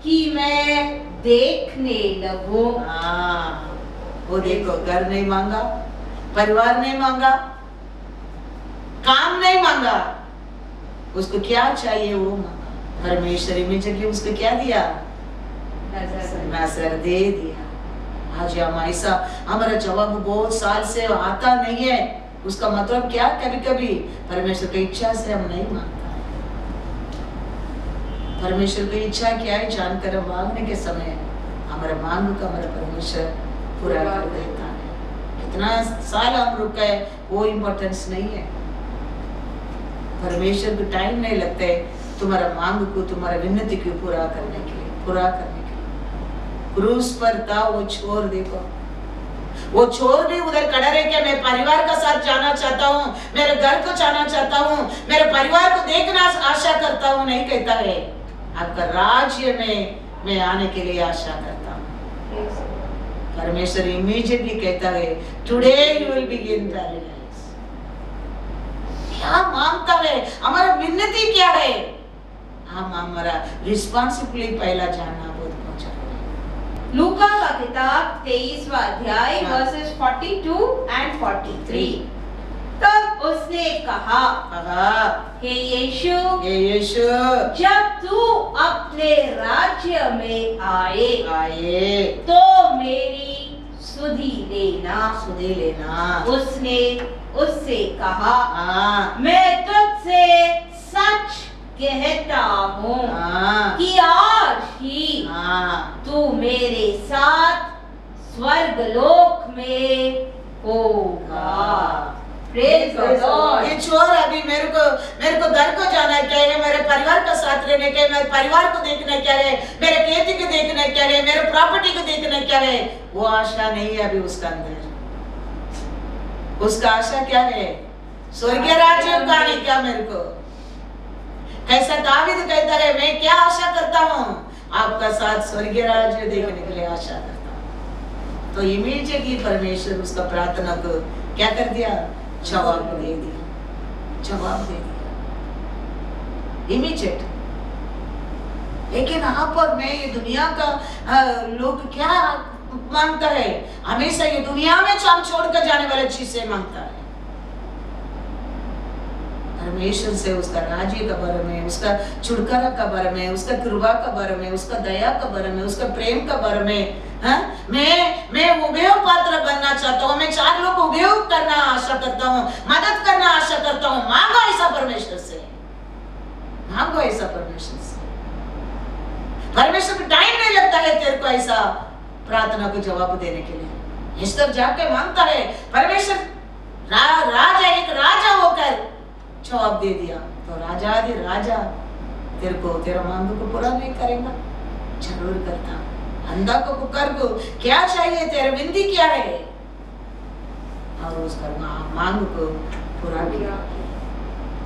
कि मैं देखने लगूं। हाँ, वो देखो, घर नहीं मांगा, परिवार नहीं मांगा, काम नहीं मांगा, उसको क्या चाहिए वो मांगा। परमेश्वर इमीडिएटली उसको क्या दिया? नजर दे दिया। आज हम ऐसा, हमारा जवाब बहुत साल से आता नहीं है, उसका मतलब क्या? कभी कभी परमेश्वर की इच्छा से हम नहीं मांगता है। परमेश्वर की इच्छा क्या है जानकर हम मांगने के समय हमारे मांग का हमारा परमेश्वर पूरा कर देता है। कितना साल हम रुक गए वो इम्पोर्टेंस नहीं है। परमेश्वर को टाइम नहीं लगता है तुम्हारा मांग को, तुम्हारा विनती को पूरा करने के लिए। क्रूस पर था वो छोर, देखो वो छोर भी उधर खड़ा रह के मैं परिवार का साथ जाना चाहता हूँ, मेरे घर को जाना चाहता हूँ, मेरे परिवार को देखना आशा करता हूँ, नहीं कहता है आपका राज्य में मैं आने के लिए आशा करता हूँ। परमेश्वर इमीडिएटली कहता है today you will begin paradise. क्या मांगता है? हमारा विनती क्या है? हम हमारा रिस्पांसिबिलिटी पहला जानना बहुत पहुंचा। लूका का किताब 23वां अध्याय हाँ। Versus 42 and 43। तब उसने कहा हे यीशु, जब तू अपने राज्य में आए तो मेरी सुधि लेना। उसने उससे कहा मैं तुझसे सच कहता हूँ कि आज ही तू मेरे साथ स्वर्गलोक में होगा। Praise the Lord. ये चोर अभी मेरे को घर को जाना क्या है, मेरे परिवार का साथ रहने क्या है, मेरे परिवार को देखना क्या है, मेरे खेती को देखना क्या है, मेरे प्रॉपर्टी को देखना क्या है, वो आशा नहीं है अभी उसका अंदर। उसका आशा क्या है? स्वर्गीय राज्य का आने क्या मेरे को। कैसा दावीद कहता है मैं क्या आशा करता हूँ? आपका साथ स्वर्गीय राज्य देखने के लिए आशा करता हूँ। तो इमीडिएटली परमेश्वर उसका प्रार्थना को क्या कर दिया? जवाब दे दिया। इमीडिएट। लेकिन आप और मैं ये दुनिया का लोग क्या मांगता है? हमेशा ये दुनिया में हम छोड़कर जाने वाले चीजें मांगता है। परमेश्वर से उसका राज्य का बारे में, उसका छुटकारा का बारे में, उसका कृपा का बारे में, उसका दया का बारे में, उसका प्रेम का बारे में, मैं उपयोग पात्र बनना चाहता हूँ, मैं 4 लोग को उपयोग करना आशा करता हूँ, मदद करना आशा करता हूँ। मांगो ऐसा परमेश्वर से, मांगो ऐसा परमेश्वर से। परमेश्वर को टाइम नहीं लगता है तेरे को ऐसा प्रार्थना को जवाब देने के लिए। इस तरह जाके मांगता है परमेश्वर। राजा एक राजा होकर जवाब दे दिया तो राजा तेरे को तेरा मांग को पूरा नहीं करेगा? जरूर करता। अंधा को पुकार को क्या चाहिए, तेरा विनती क्या है, और उसका मांग को पूरा किया।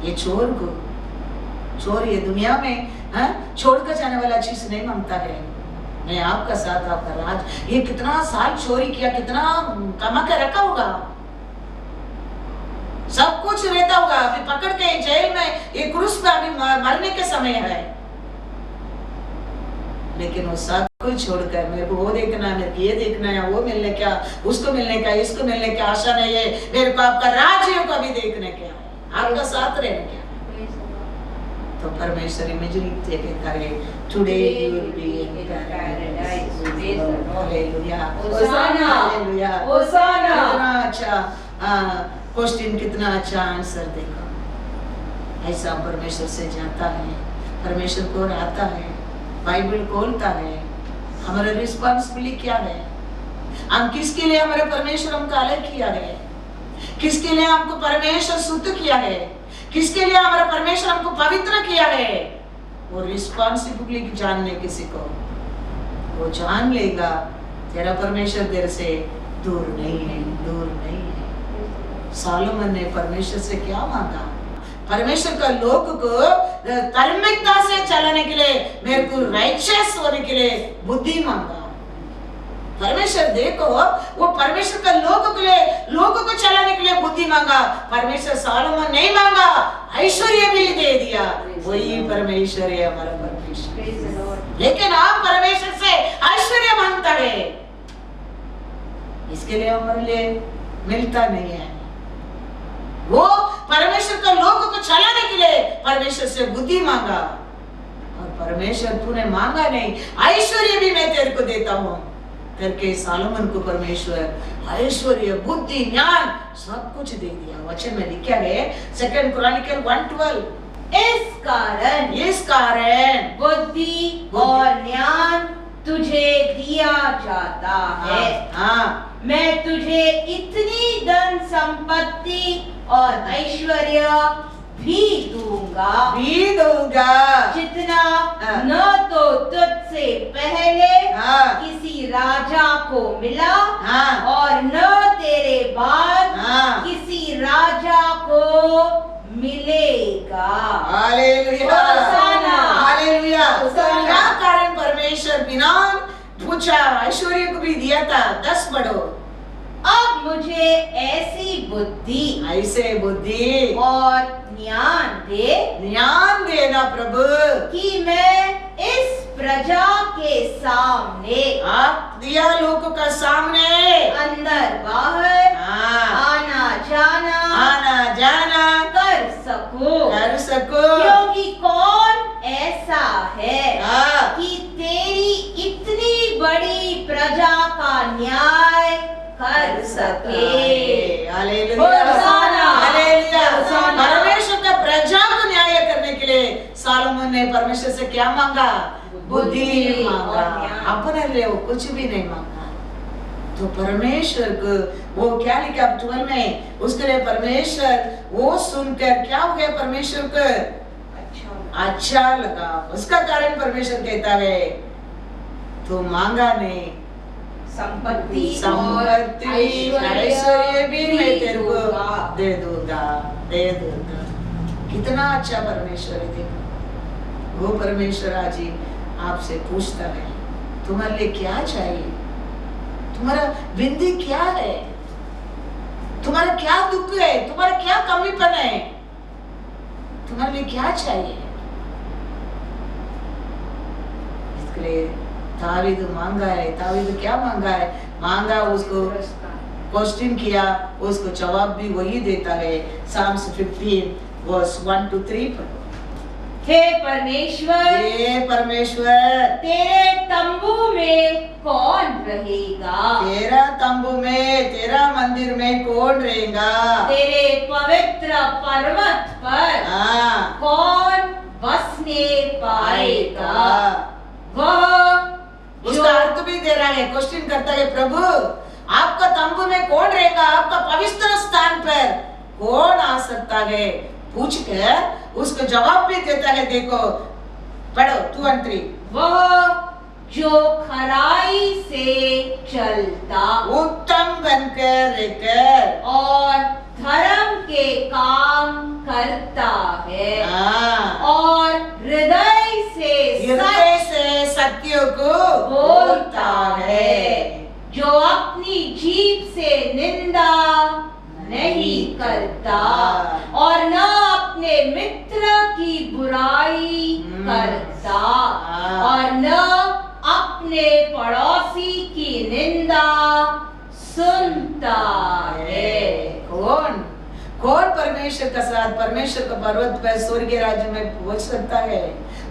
ये चोर ये दुनिया में छोड़कर जाने वाला चीज नहीं मांगता है। मैं आपका साथ, आपका राज। ये कितना साल चोरी किया, कितना कमा के रखा होगा, सब कुछ रहता होगा। अभी पकड़ के जेल में ये क्रूस पे अभी मरने के समय है, लेकिन वो सब कुछ छोड़कर मेरे को वो देखना है, मेरे को ये देखना है, वो मिलने क्या, उसको मिलने का, इसको मिलने का आशा नहीं है। मेरे को आपका राज्य को भी देखने क्या है, आपका साथ रहने क्या है। तो परमेश्वर इमीडिएटली कहता है today you will be in paradise. Hallelujah, hosanna, hallelujah, hosanna. कितना अच्छा क्वेश्चन, कितना अच्छा आंसर। देखो ऐसा परमेश्वर से जाता है, परमेश्वर को आता है, बाइबल खोलता है। हमारा रिस्पॉन्सिबिलिटी क्या है? हम किसके लिए हमारे परमेश्वर हमको अलग किया है? किसके लिए हमको परमेश्वर शुद्ध किया है? किसके लिए हमारा परमेश्वर हमको पवित्र किया है? वो रिस्पॉन्सिबिलिटी जानने किसी को, वो जान लेगा तेरा परमेश्वर तेरे से दूर नहीं है, दूर नहीं है। सोलोमन ने परमेश्वर से क्या मांगा? परमेश्वर का लोग को धार्मिकता से चलाने के लिए, मेरे को राइचियस होने के लिए बुद्धि मांगा। परमेश्वर देखो, वो परमेश्वर का लोगों के लिए, लोगों को चलाने के लिए बुद्धि मांगा। परमेश्वर सोलोमन नहीं मांगा, ऐश्वर्य भी दे दिया। वही परमेश्वर है हमारा परमेश्वर। लेकिन आप परमेश्वर से ऐश्वर्य मांगता है, इसके लिए हमारे लिए मिलता नहीं है। वो परमेश्वर का लोगों को चलाने के लिए परमेश्वर से बुद्धि मांगा, और परमेश्वर तूने मांगा नहीं, ऐश्वर्य भी मैं तेरे को देता हूँ करके सोलोमन को परमेश्वर ऐश्वर्य, बुद्धि, ज्ञान सब कुछ दे दिया। वचन में लिखा है 2 क्रॉनिकल 1:12, इस कारण बुद्धि और ज्ञान तुझे दिया जाता है। हाँ, मैं तुझे इतनी धन संपत्ति और ऐश्वर्य भी दूंगा जितना न तो तुझसे पहले किसी राजा को मिला और न तेरे बाद किसी राजा को मिलेगा। Hallelujah, hosanna, hallelujah. होशाना। क्या कारण परमेश्वर बिना पूछा ऐश्वर्य को भी दिया था? 10 बढ़ो। अब मुझे ऐसी बुद्धि, ऐसे बुद्धि और ज्ञान देना प्रभु कि मैं इस प्रजा के सामने, आप दिया लोगों का सामने, अंदर बाहर आना जाना कर सकूं। क्योंकि कौन ऐसा है कि तेरी इतनी बड़ी प्रजा का न्याय कर सके। Hallelujah, hallelujah. परमेश्वर का प्रजा को न्याय करने के लिए सोलोमन ने परमेश्वर से क्या मांगा? बुद्धि मांगा। अपने लिए वो कुछ भी नहीं मांगा। तो परमेश्वर को वो क्या लिखा 12 में, उसके लिए परमेश्वर वो सुनकर क्या हो गया? परमेश्वर को अच्छा लगा। उसका कारण परमेश्वर कहता है तो मांगा नहीं, संपत्ति ऐश्वर्य भी मैं तेरे को दे दूंगा। कितना अच्छा परमेश्वर है। देखो वो परमेश्वर आज ही आपसे पूछता है तुम्हारे लिए क्या चाहिए? तुम्हारा बिंदी क्या है? तुम्हारा क्या दुख है? तुम्हारा क्या कमीपन है? तुम्हारे लिए क्या चाहिए? इसके लिए दावीद मांगा है। दावीद क्या मांगा है? मांगा, उसको क्वेश्चन किया, उसको जवाब भी वही देता है। Psalms 15 verse 1-3। हे परमेश्वर, तेरे तंबू में कौन रहेगा? तेरा तंबू में, तेरा मंदिर में कौन रहेगा? तेरे पवित्र पर्वत पर कौन बसने पाएगा? वह उसका अर्थ भी दे रहा है, क्वेश्चन करता है प्रभु आपका तंबू में कौन रहेगा? आपका पवित्र स्थान पर कौन आ सकता है? पूछ कर उसको जवाब भी देता है। देखो पढ़ो 2 और 3। वह जो खराई से चलता, उत्तम बनकर रहकर और धर्म के काम करता है और हृदय से सत्य को बोलता है, जो अपनी जीभ से निंदा नहीं करता और न अपने मित्र की बुराई करता और न अपने पड़ोसी की निंदा सुनता है। कौन परमेश्वर का साथ, परमेश्वर का पर्वत पर स्वर्गीय राज्य में पहुंच सकता है?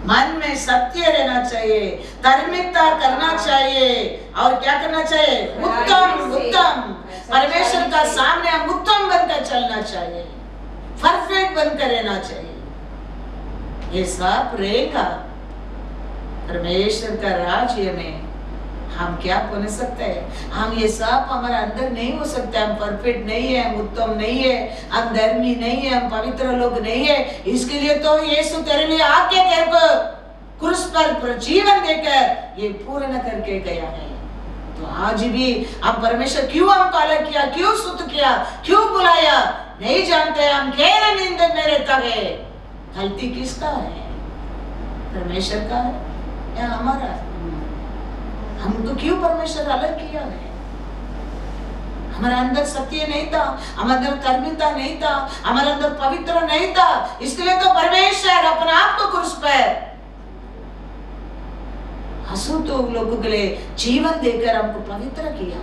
मन में सत्य रहना चाहिए, धार्मिकता करना चाहिए, और क्या करना चाहिए? उत्तम परमेश्वर का सामने हम उत्तम बनकर चलना चाहिए, परफेक्ट बनकर रहना चाहिए। ये सब रहेगा। परमेश्वर का राज्य में हम क्या बन सकते हैं? हम ये सब हमारे अंदर नहीं हो सकते। हम परफेक्ट नहीं है, हम उत्तम नहीं है, हम धर्मी नहीं है, हम पवित्र लोग नहीं है। इसके लिए तो यीशु तेरे लिए आके तेरे को क्रूस पर जीवन देकर ये पूर्ण करके गया है। तो आज भी हम परमेश्वर क्यों हमको अलग किया, क्यों स्तुति किया, क्यों बुलाया नहीं जानते। हम गहरे नींद में रहता है। गलती किसका है? परमेश्वर का है या हमारा? हमको क्यों परमेश्वर अलग किया है? हमारे अंदर सत्य नहीं था, हमारे अंदर कर्मिता नहीं था, हमारे अंदर पवित्र नहीं था। इसके लिए तो परमेश्वर अपने आप को क्रूस पर अशुद्ध लोगों के लिए जीवन देकर हमको पवित्र किया,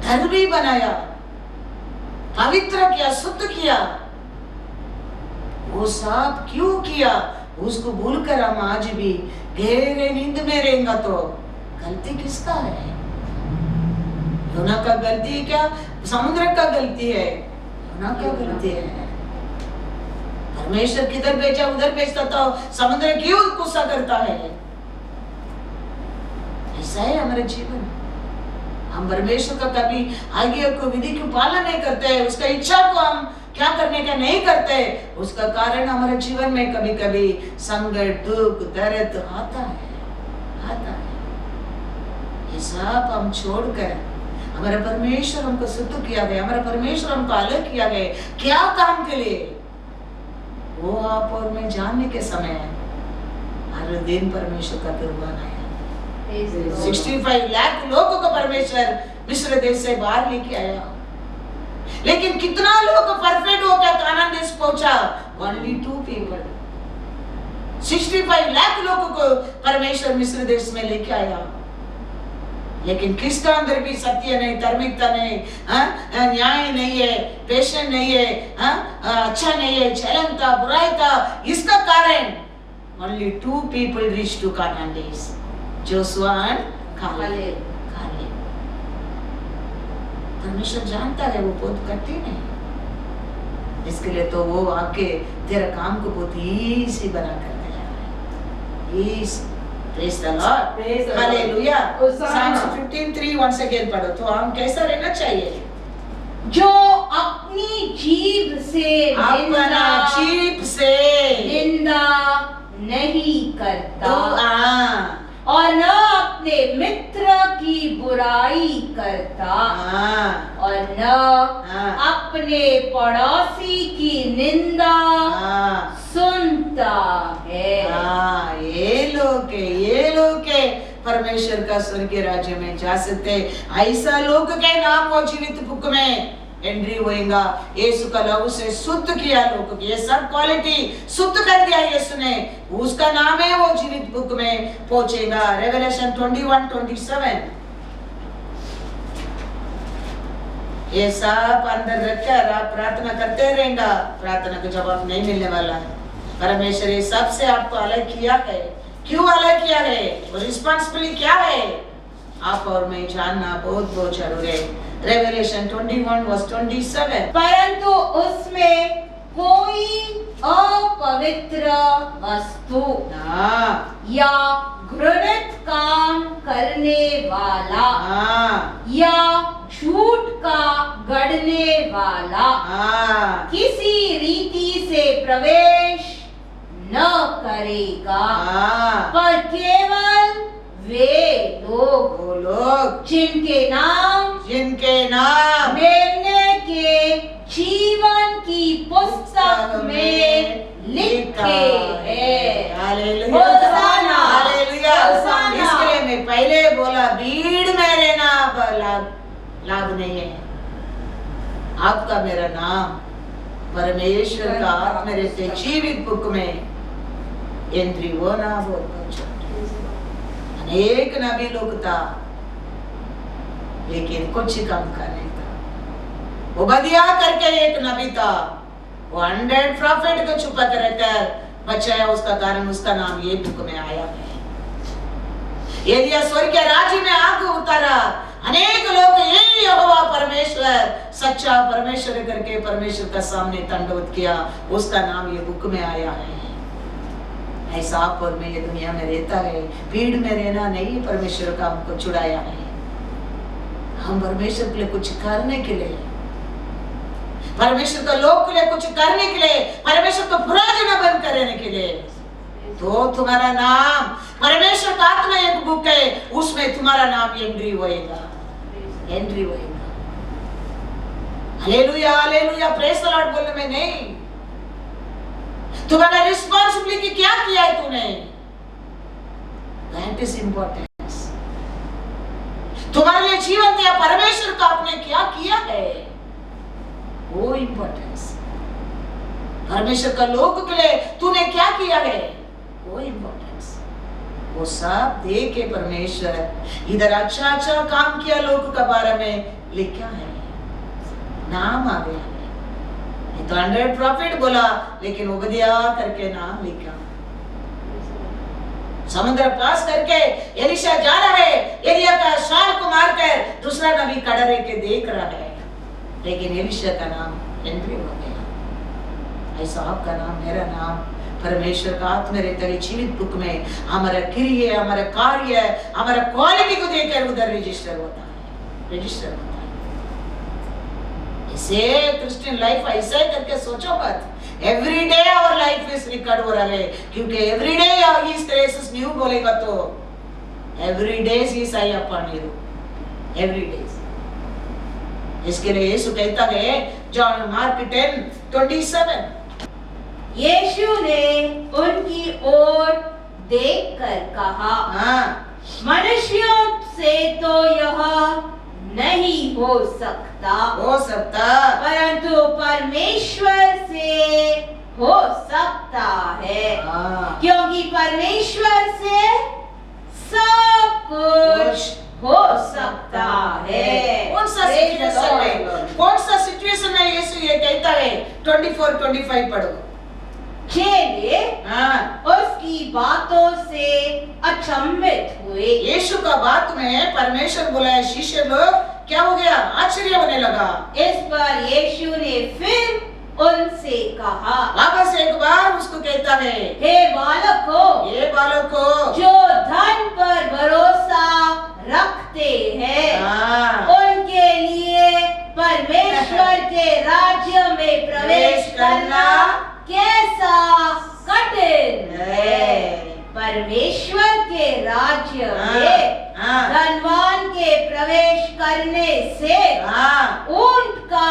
धर्मी बनाया, पवित्र किया, शुद्ध किया। वो सब क्यों किया? उसको भूलकर हम आज भी गहरे नींद में रहेंगे तो गलती किसका है? योना का गलती क्या? समुद्र का गलती है? योना का गलती है। परमेश्वर किधर भेजा उधर भेजता तो समुद्र क्यों गुस्सा करता है? ऐसा है हमारे जीवन। हम परमेश्वर का कभी आज्ञा को विधि की पालन नहीं करते, उसका इच्छा को हम क्या करने का नहीं करते। उसका कारण हमारे जीवन में कभी कभी संकट, दुख, दर्द आता है। ये सब हम छोड़कर हमारे परमेश्वर हमको शुद्ध किया गया, हमारे परमेश्वर हमको अलग किया गया। क्या काम के लिए? वो आप और मैं जानने के समय हर दिन परमेश्वर का कुर्बान आया। 65 लाख लोगों को परमेश्वर मिस्र देश से बाहर लेके आया। लेकिन कितना लोग परफेक्ट होकर कानान देश पहुंचा? Only 2 people। 65 लाख लोगों को परमेश्वर मिस्र देश में लेके आया। लेकिन किसका अंदर भी सत्य नहीं, धार्मिकता नहीं, न्याय नहीं है, पेशेंस नहीं है, अच्छा नहीं है, जलन था, बुराई था। इसका कारण Only 2 people reached to Canaan days, Joshua और कालेब। परमेश्वर जानता है वो बहुत कठिन है। इसके लिए तो वो आके तेरा काम को बहुत इजी बना कर दिया है। Praise the Lord, hallelujah. Psalms 15:3 once again पढ़ो तो हम कैसा रहना चाहिए? जो अपनी जीभ से निंदा नहीं करता और न अपने मित्र की बुराई करता और न अपने पड़ोसी की निंदा सुनता है। ये लोग के परमेश्वर का स्वर्गीय राज्य में जा सकते। ऐसा लोग के नाम वो जीवित बुक में एंट्री होएगा। यीशु का लहू से शुद्ध किया लोगों की ये सब क्वालिटी शुद्ध कर दिया यीशु ने, उसका नाम है वो जीवित बुक में पहुंचेगा। रेवलेशन 21:27 ये सब अंदर रखकर आप प्रार्थना करते रहेगा। प्रार्थना का जवाब नहीं मिलने वाला है। परमेश्वर ये सबसे आपको अलग किया है। क्यों अलग किया है? वो रिस्पांसिबिलिटी क्या है? आप और मैं जानना बहुत जरूरी है। रेवलेशन 21:27 परंतु उसमें कोई अपवित्र वस्तु या घृणित काम करने वाला या झूठ का गढ़ने वाला किसी रीति से प्रवेश न करेगा, पर केवल वे लोग जिनके नाम मेमने के जीवन की पुस्तक में लिखे हैं। हालेलुया। इसके लिए मैं पहले बोला भीड़ में रहना लाभ नहीं है। आपका मेरा नाम परमेश्वर का हाथ में रहते जीवित बुक में एंट्री वो ना हो। अनेक नबी लोग था लेकिन कुछ काम का नहीं था। ओबदिया करके एक नबी था, वो 100 प्रॉफिट को छुपा कर रहकर बचाया, उसका कारण उसका नाम ये बुक में आया है। एलिया स्वर्ग के राज्य में आग उतारा। अनेक लोग यही यहोवा परमेश्वर सच्चा परमेश्वर करके परमेश्वर का सामने दंडवत किया, उसका नाम ये बुक में आया है। ऐसा आप और मैं ये दुनिया में रहता है, भीड़ में रहना नहीं, परमेश्वर का हमको छुड़ाया है। हम परमेश्वर के लिए कुछ करने के लिए, परमेश्वर का लोग के लिए कुछ करने के लिए, परमेश्वर को प्रयोजन करने के लिए, तो तुम्हारा नाम, परमेश्वर का आत्मा एक बुक है, उसमें तुम्हारा नाम एंट्री होएगा, एंट्री होएगा। Hallelujah, hallelujah, praise the Lord बोलने में नहीं, तुम्हारा रिस्पांसिबिलिटी क्या किया है तूने, दैट इज इंपॉर्टेंस। तुम्हारे लिए जीवन दिया परमेश्वर का आपने क्या किया है, वो इंपॉर्टेंस। परमेश्वर का लोग के लिए तूने क्या किया है, वो इंपॉर्टेंस। वो सब दे के परमेश्वर इधर अच्छा अच्छा काम किया लोग के बारे में लिखा है, नाम आ गया। तो 100 प्रॉफिट बोला, लेकिन उबदिया करके नाम लिखा। समुद्र पास करके एलिशा जा रहा है, एलिया का शाल को मारकर दूसरा नबी खड़ा रह के देख रहा है, लेकिन एलिशा का नाम एंट्री हो गया। ऐसा आपका नाम, मेरा नाम परमेश्वर का आत्मा रहता है जीवित बुक में। हमारा क्रिया, हमारा कार्य, हमारा क्वालिटी को देखकर उधर रजिस्टर होता है, रजिस्टर होता है। इसे क्रिश्चियन लाइफ ऐसे करके सोचो मत। Every day our life is record हो रहा है, क्योंकि एवरी डे इस तरह से न्यू बोलेगा तो every day is I upon you, every day. इसके लिए यीशु कहता है जॉन मार्क 10:27, यीशु ने उनकी ओर देखकर कहा, मनुष्यों से तो यह नहीं हो सकता, परंतु परमेश्वर से हो सकता है, क्योंकि परमेश्वर से सब कुछ हो सकता है। कौन सा सिचुएशन में यीशु ये कहता है? 24-25 पढ़ो। चेले उसकी बातों से अचंभित हुए। यीशु का बात में परमेश्वर बुलाया, शिष्य लोग क्या हो गया, आश्चर्य होने लगा। इस पर यीशु ने फिर उनसे कहा, वापस एक बार उसको कहता है, हे बालकों, ये बालकों जो धन पर भरोसा रखते हैं, उनके लिए परमेश्वर के राज्य में प्रवेश करना कैसा कठिन है। परमेश्वर के राज्य में धनवान के प्रवेश करने से ऊंट का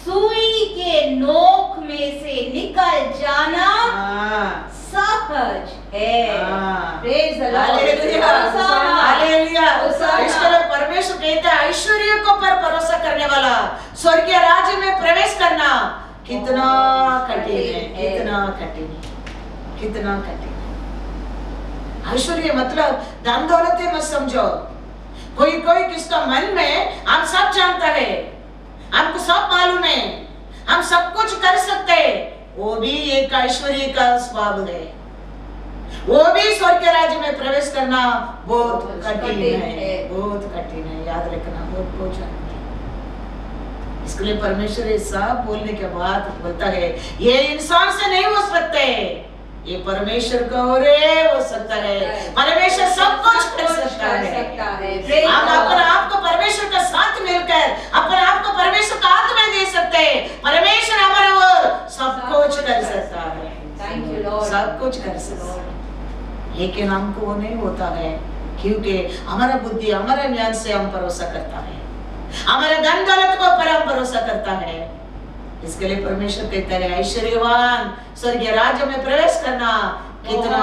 सुई के नोक में से निकल जाना सहज है। Praise the Lord, hallelujah. इसके लिए परमेश्वर कहता है ऐश्वर्य को पर भरोसा करने वाला स्वर्गीय राज्य में प्रवेश करना कितना कठिन है, कितना कठिन है, कितना कठिन है। ऐश्वर्य मतलब धन दौलत मत समझो। कोई कोई किसका मन में हम सब जानता है, हमको सब मालूम है, हम सब कुछ कर सकते हैं, वो भी एक ऐश्वर्य का स्वभाव है। वो भी स्वर्ग के राज्य में प्रवेश करना बहुत कठिन है, बहुत कठिन है। याद रखना, बहुत कठिन। इसके लिए परमेश्वर ये सब बोलने के बाद बोलता है ये इंसान से नहीं हो सकते, ये परमेश्वर को हो सकता है। परमेश्वर सब कुछ कर सकता है। हम अपने आप को परमेश्वर का साथ मिलकर अपने आप को परमेश्वर का आत्मा दे सकते हैं। परमेश्वर हमारे ओर सब कुछ कर सकता है, सब कुछ कर सकता है। लेकिन हमको वो नहीं होता है, क्योंकि हमारा बुद्धि, हमारा ज्ञान से हम भरोसा करता है, हमारे धन दौलत को पर हम भरोसा करता है। इसके लिए परमेश्वर कहता है ऐश्वर्यवान स्वर्गीय राज्य में प्रवेश करना कितना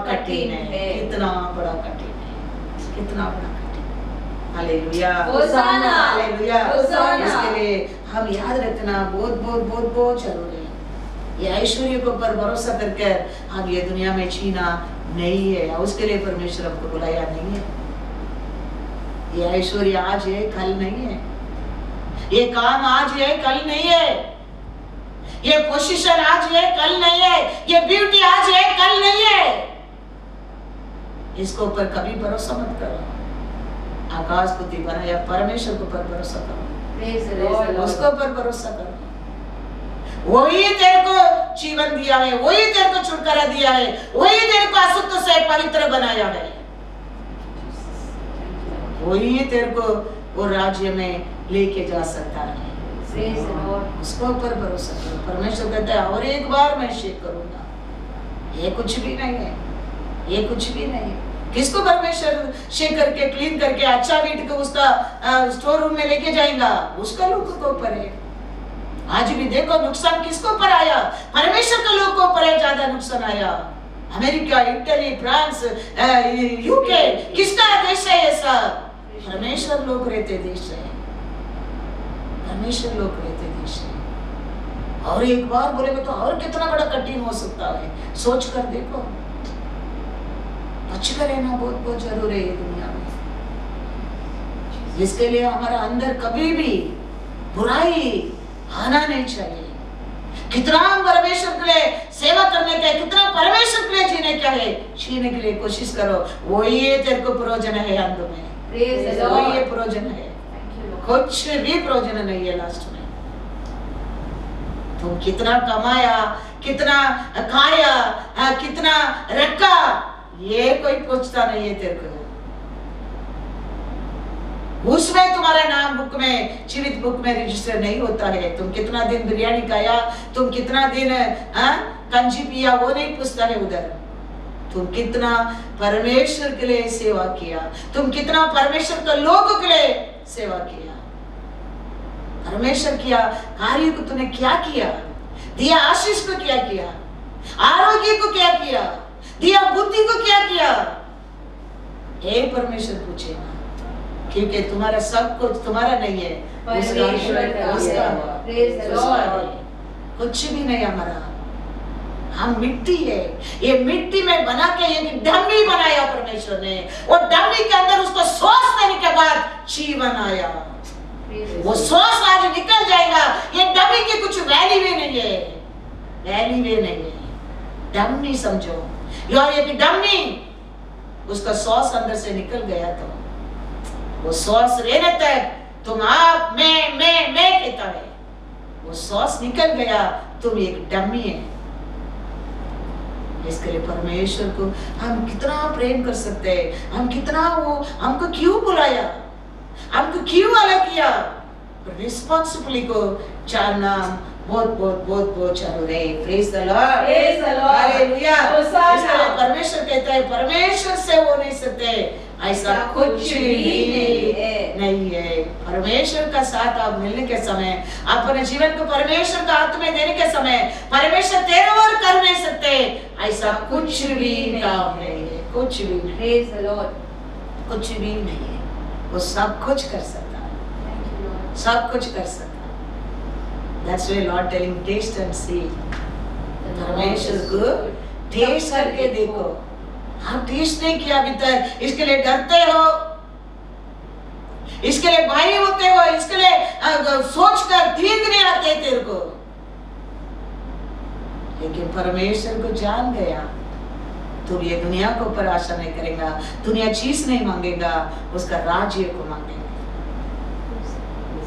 कठिन है, कितना बड़ा कठिन है, कितना बड़ा कठिन है। Hallelujah, hosanna, hallelujah. होसाना। इसके लिए हम याद रखना बहुत बहुत बहुत बहुत जरूरी है। ये ऐश्वर्य को पर भरोसा करके हम ये दुनिया में जीना नहीं है, उसके लिए परमेश्वर हमको बुलाया नहीं है। ये ऐश्वर्य आज है, कल नहीं है। ये काम आज है, कल नहीं है। ये पोजीशन आज है, कल नहीं है। ये ब्यूटी आज है, कल नहीं है। इसको ऊपर कभी भरोसा मत करो। आकाश बुद्धि बनाया परमेश्वर के ऊपर भरोसा करो, उसको ऊपर भरोसा करो। वही तेरे को जीवन दिया है, वही तेरे को छुटकारा दिया है, वही तेरे को अशुद्ध से पवित्र बनाया है, वही तेरे को वो राज्य में लेके जा सकता है। उसको ऊपर भरोसा करो। परमेश्वर कहता है और एक बार मैं शेक करूंगा। ये कुछ भी नहीं है, ये कुछ भी नहीं है। किसको परमेश्वर शेक करके क्लीन करके अच्छा वीट को उसका स्टोर रूम में लेके जाएगा? उसका लोगों को ऊपर है। आज भी देखो नुकसान किसको ऊपर आया? परमेश्वर के लोगों को ऊपर है ज्यादा नुकसान आया। अमेरिका, इटली, फ्रांस, यूके, किसका देश है ये सब? परमेश्वर लोग रहते देश है, परमेश्वर लोग रहते देश है। और एक बार बोलेगा तो और कितना बड़ा कठिन हो सकता है, सोच कर देखो। बच कर रहना बहुत बहुत जरूरी है ये दुनिया में। इसके लिए हमारा अंदर कभी भी बुराई आना नहीं चाहिए। कितना हम परमेश्वर के लिए सेवा करने का है, कितना परमेश्वर के लिए जीने का है, जीने के लिए कोशिश करो। वही तेरे को प्रयोजन है अंत में, वही ये प्रयोजन है। कुछ भी प्रयोजन नहीं है लास्ट में। तुम कितना कमाया, कितना खाया, कितना रखा, ये कोई पूछता नहीं है तेरे को। उसमें तुम्हारा नाम बुक में, जीवित बुक में रजिस्टर नहीं होता है। तुम कितना दिन बिरयानी खाया, तुम कितना दिन कंजी पिया, वो नहीं पूछता है उधर। तुम कितना परमेश्वर के लिए सेवा किया, तुम कितना परमेश्वर के लोगों के लिए सेवा किया, परमेश्वर किया कार्य को तूने क्या किया, दिया आशीष को क्या किया, आरोग्य को क्या किया, दिया बुद्धि को क्या किया, ये परमेश्वर पूछेगा। क्योंकि तुम्हारा सब कुछ तुम्हारा नहीं है, उसका कुछ भी नहीं हमारा। हम मिट्टी है, ये मिट्टी में बना के एक डमी बनाया परमेश्वर ने। वो डमी के अंदर उसको श्वास देने के बाद जीवन आया। वो श्वास आज निकल जाएगा, ये डमी की कुछ वैल्यू भी नहीं है, वैल्यू भी नहीं है। डमी समझो, यार ये डमी, उसका श्वास अंदर से निकल गया तो वो श्वास रहने तक तुम आप मैं कहता है, वो श्वास निकल गया, तुम एक डमी है। इसके लिए परमेश्वर को हम कितना प्रेम कर सकते हैं, हम कितना वो हमको क्यों बुलाया, हमको क्यों अलग किया, रिस्पॉन्सिबिलिटी को जानना बहुत बहुत बहुत बहुत जरूरी है। Praise the Lord, praise the Lord, hallelujah. इसलिए परमेश्वर कहता है परमेश्वर से वो नहीं सकते, ऐसा कुछ भी नहीं है। परमेश्वर का साथ आप मिलने के समय, अपने जीवन को परमेश्वर का हाथ में देने के समय, परमेश्वर तेरे और कर नहीं सकते, ऐसा कुछ भी काम नहीं है, कुछ भी नहीं। प्रेज द लॉर्ड, कुछ भी नहीं है। वो सब कुछ कर सकता है, सब कुछ कर सकता है। That's why Lord telling taste and see. परमेश्वर को टेस्ट करके देखो। आप टेस्ट नहीं किया अभी तक, इसके लिए डरते हो, इसके लिए भाई होते हो, इसके लिए सोच कर ठीक नहीं आते तेरे को। लेकिन परमेश्वर को जान गया, तुम ये दुनिया को ऊपर आशा नहीं करेगा, दुनिया चीज नहीं मांगेगा, उसका राज्य को मांगेगा,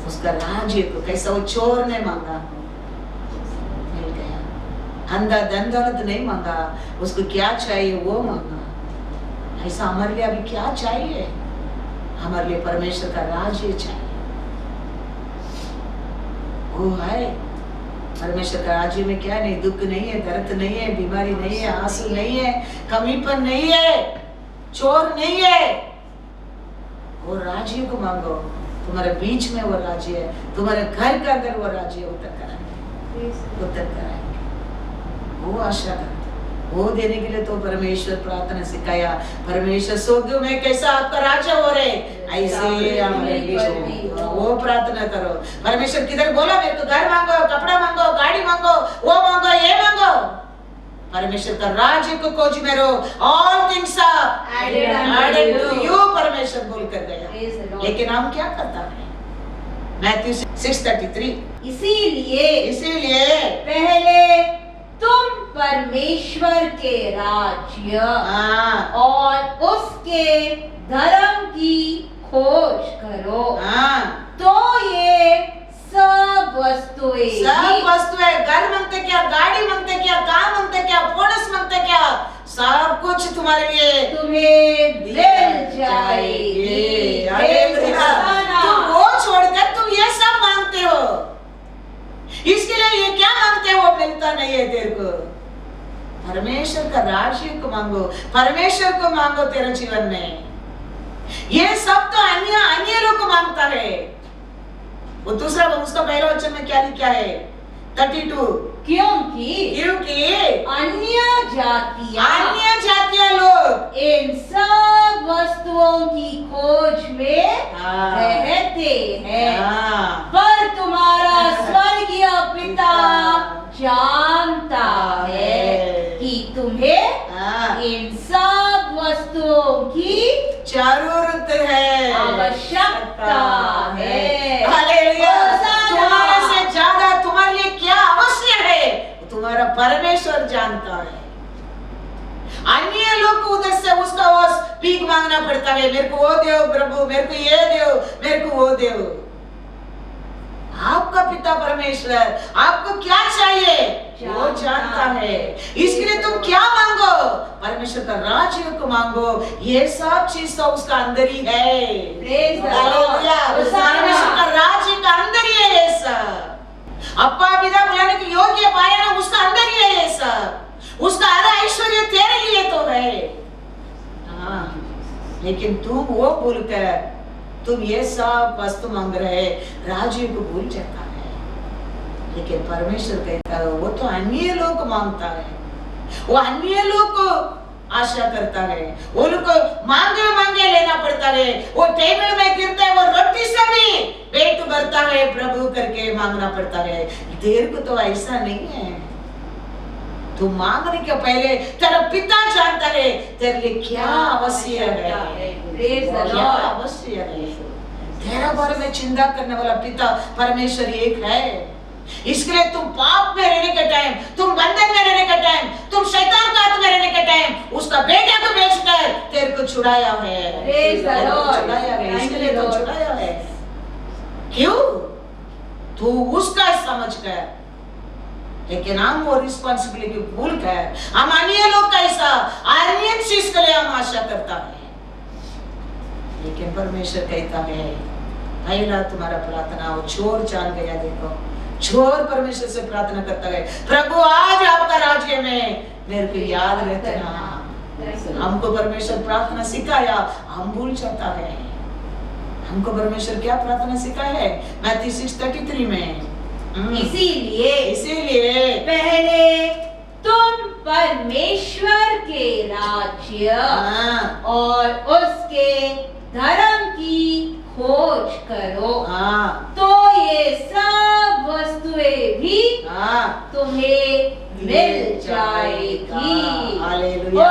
उसका राज्य को। कैसा वो चोर ने मांगा, मिल गया। अंधा धन दौलत नहीं मांगा, उसको क्या चाहिए वो मांगा। ऐसा हमारे लिए अभी क्या चाहिए? हमारे लिए परमेश्वर का राज्य चाहिए, वो है। परमेश्वर का राज्य में क्या नहीं, दुख नहीं है, दर्द नहीं है, बीमारी नहीं है, आंसू नहीं है, कमीपन नहीं है, चोर नहीं है। वो राज्य को मांगो, तुम्हारे बीच में वो राज्य है, तुम्हारे घर के अंदर वो राज्य उतर कराएंगे, उतर कराएंगे। वो आशा करते, वो देने के लिए तो परमेश्वर प्रार्थना सिखाया। परमेश्वर स्वर्ग में कैसा आपका राज्य हो रहे, ऐसे हमारे बीच वो प्रार्थना करो। परमेश्वर किधर बोला मेरे को घर मांगो, कपड़ा मांगो, गाड़ी मांगो, वो मांगो, ये मांगो। परमेश्वर का राज्य को खोज में रहो, all things are added to you, परमेश्वर बोल कर गया। लेकिन हम क्या करता है? मैथ्यू 6:33, इसीलिए पहले तुम परमेश्वर के राज्य और उसके धर्म की खोज करो, तो ये सब वस्तुएं सब भी वस्तुएं, घर मांगते क्या, गाड़ी मांगते क्या, काम मांगते क्या, बोनस मांगते क्या, सब कुछ तुम्हारे लिए तुम्हें मिल जाएगी। हालेलुया। तुम वो छोड़कर तुम ये सब मांगते हो, इसके लिए ये क्या मांगते हो वो मिलता नहीं है तेरे को। परमेश्वर का राज्य को मांगो, परमेश्वर को मांगो तेरे जीवन में। ये सब तो अन्य लोग को मांगता है। वो दूसरा, उसका पहला वचन में क्या लिखा है 32, क्योंकि अन्य जातियां लोग इन सब वस्तुओं की खोज में रहते हैं, पर तुम्हारा स्वर्गीय पिता जानता है कि तुम्हें इन सब वस्तुओं की जरूरत है, आवश्यकता है। हालेलुया। तुम्हारे से ज्यादा तुम्हारे लिए क्या अवश्य है तुम्हारा परमेश्वर जानता है। अन्य लोग को उधर से उसका भीख मांगना पड़ता है, मेरे को वो दो प्रभु, मेरे को ये दो, मेरे को वो दो। आपका पिता परमेश्वर आपको क्या चाहिए वो जानता है। इसके लिए तुम क्या मांगो, परमेश्वर का राज्य को मांगो, ये सब चीज तो उसका अंदर ही है। हालेलुया। परमेश्वर का राज्य का अंदर ही है ये सब। अप्पा पिता बुलाने के योग्य पाया ना, उसका अंदर ही है ये सब। उसका आधा ऐश्वर्य तेरे लिए तो है। लेकिन तुम वो भूलकर तुम ये सब वस्तु मांग रहे, राज्य को भूल जाता है। लेकिन परमेश्वर कहता है वो तो अन्य लोग मांगता है, वो अन्य लोग को आशा करता है, वो लोग को मांगे मांगे लेना पड़ता है। वो टेबल में गिरता है, वो रोटी से भी पेट भरता है, प्रभु करके मांगना पड़ता है। तेरे को तो ऐसा नहीं है। तू मांगने के पहले तेरा पिता जानता है तेरे लिए क्या आवश्यक है, क्या आवश्यक है। तेरा बारे में चिंता करने वाला पिता परमेश्वर एक है। इसके लिए तुम पाप में रहने के टाइम, तुम बंधन में रहने के टाइम, तुम शैतान का हाथ में रहने के टाइम उसका बेटे को बेचकर तेरे को छुड़ाया है, छुड़ाया है। इसके लिए तो छुड़ाया है। क्यों? तू उसका समझ कर। लेकिन हम वो रिस्पॉन्सिबिलिटी भूल कर हम अन्य लोग का ऐसा अन्य चीज के लिए हम आशा करता है। लेकिन परमेश्वर कहता है पहला तुम्हारा प्रार्थना, वो चोर जान गया। देखो चोर परमेश्वर से प्रार्थना करता है, प्रभु आज आपका राज्य में मेरे को याद रखना। हमको परमेश्वर प्रार्थना सिखाया, हम भूल जाता है। हमको परमेश्वर क्या प्रार्थना सिखाया है मैथ्यू 6:33 में। इसीलिए पहले तुम परमेश्वर के राज्य और उसके धर्म की खोज करो, तो ये सब वस्तुएं भी तुम्हें मिल जाएगी। हालेलुया।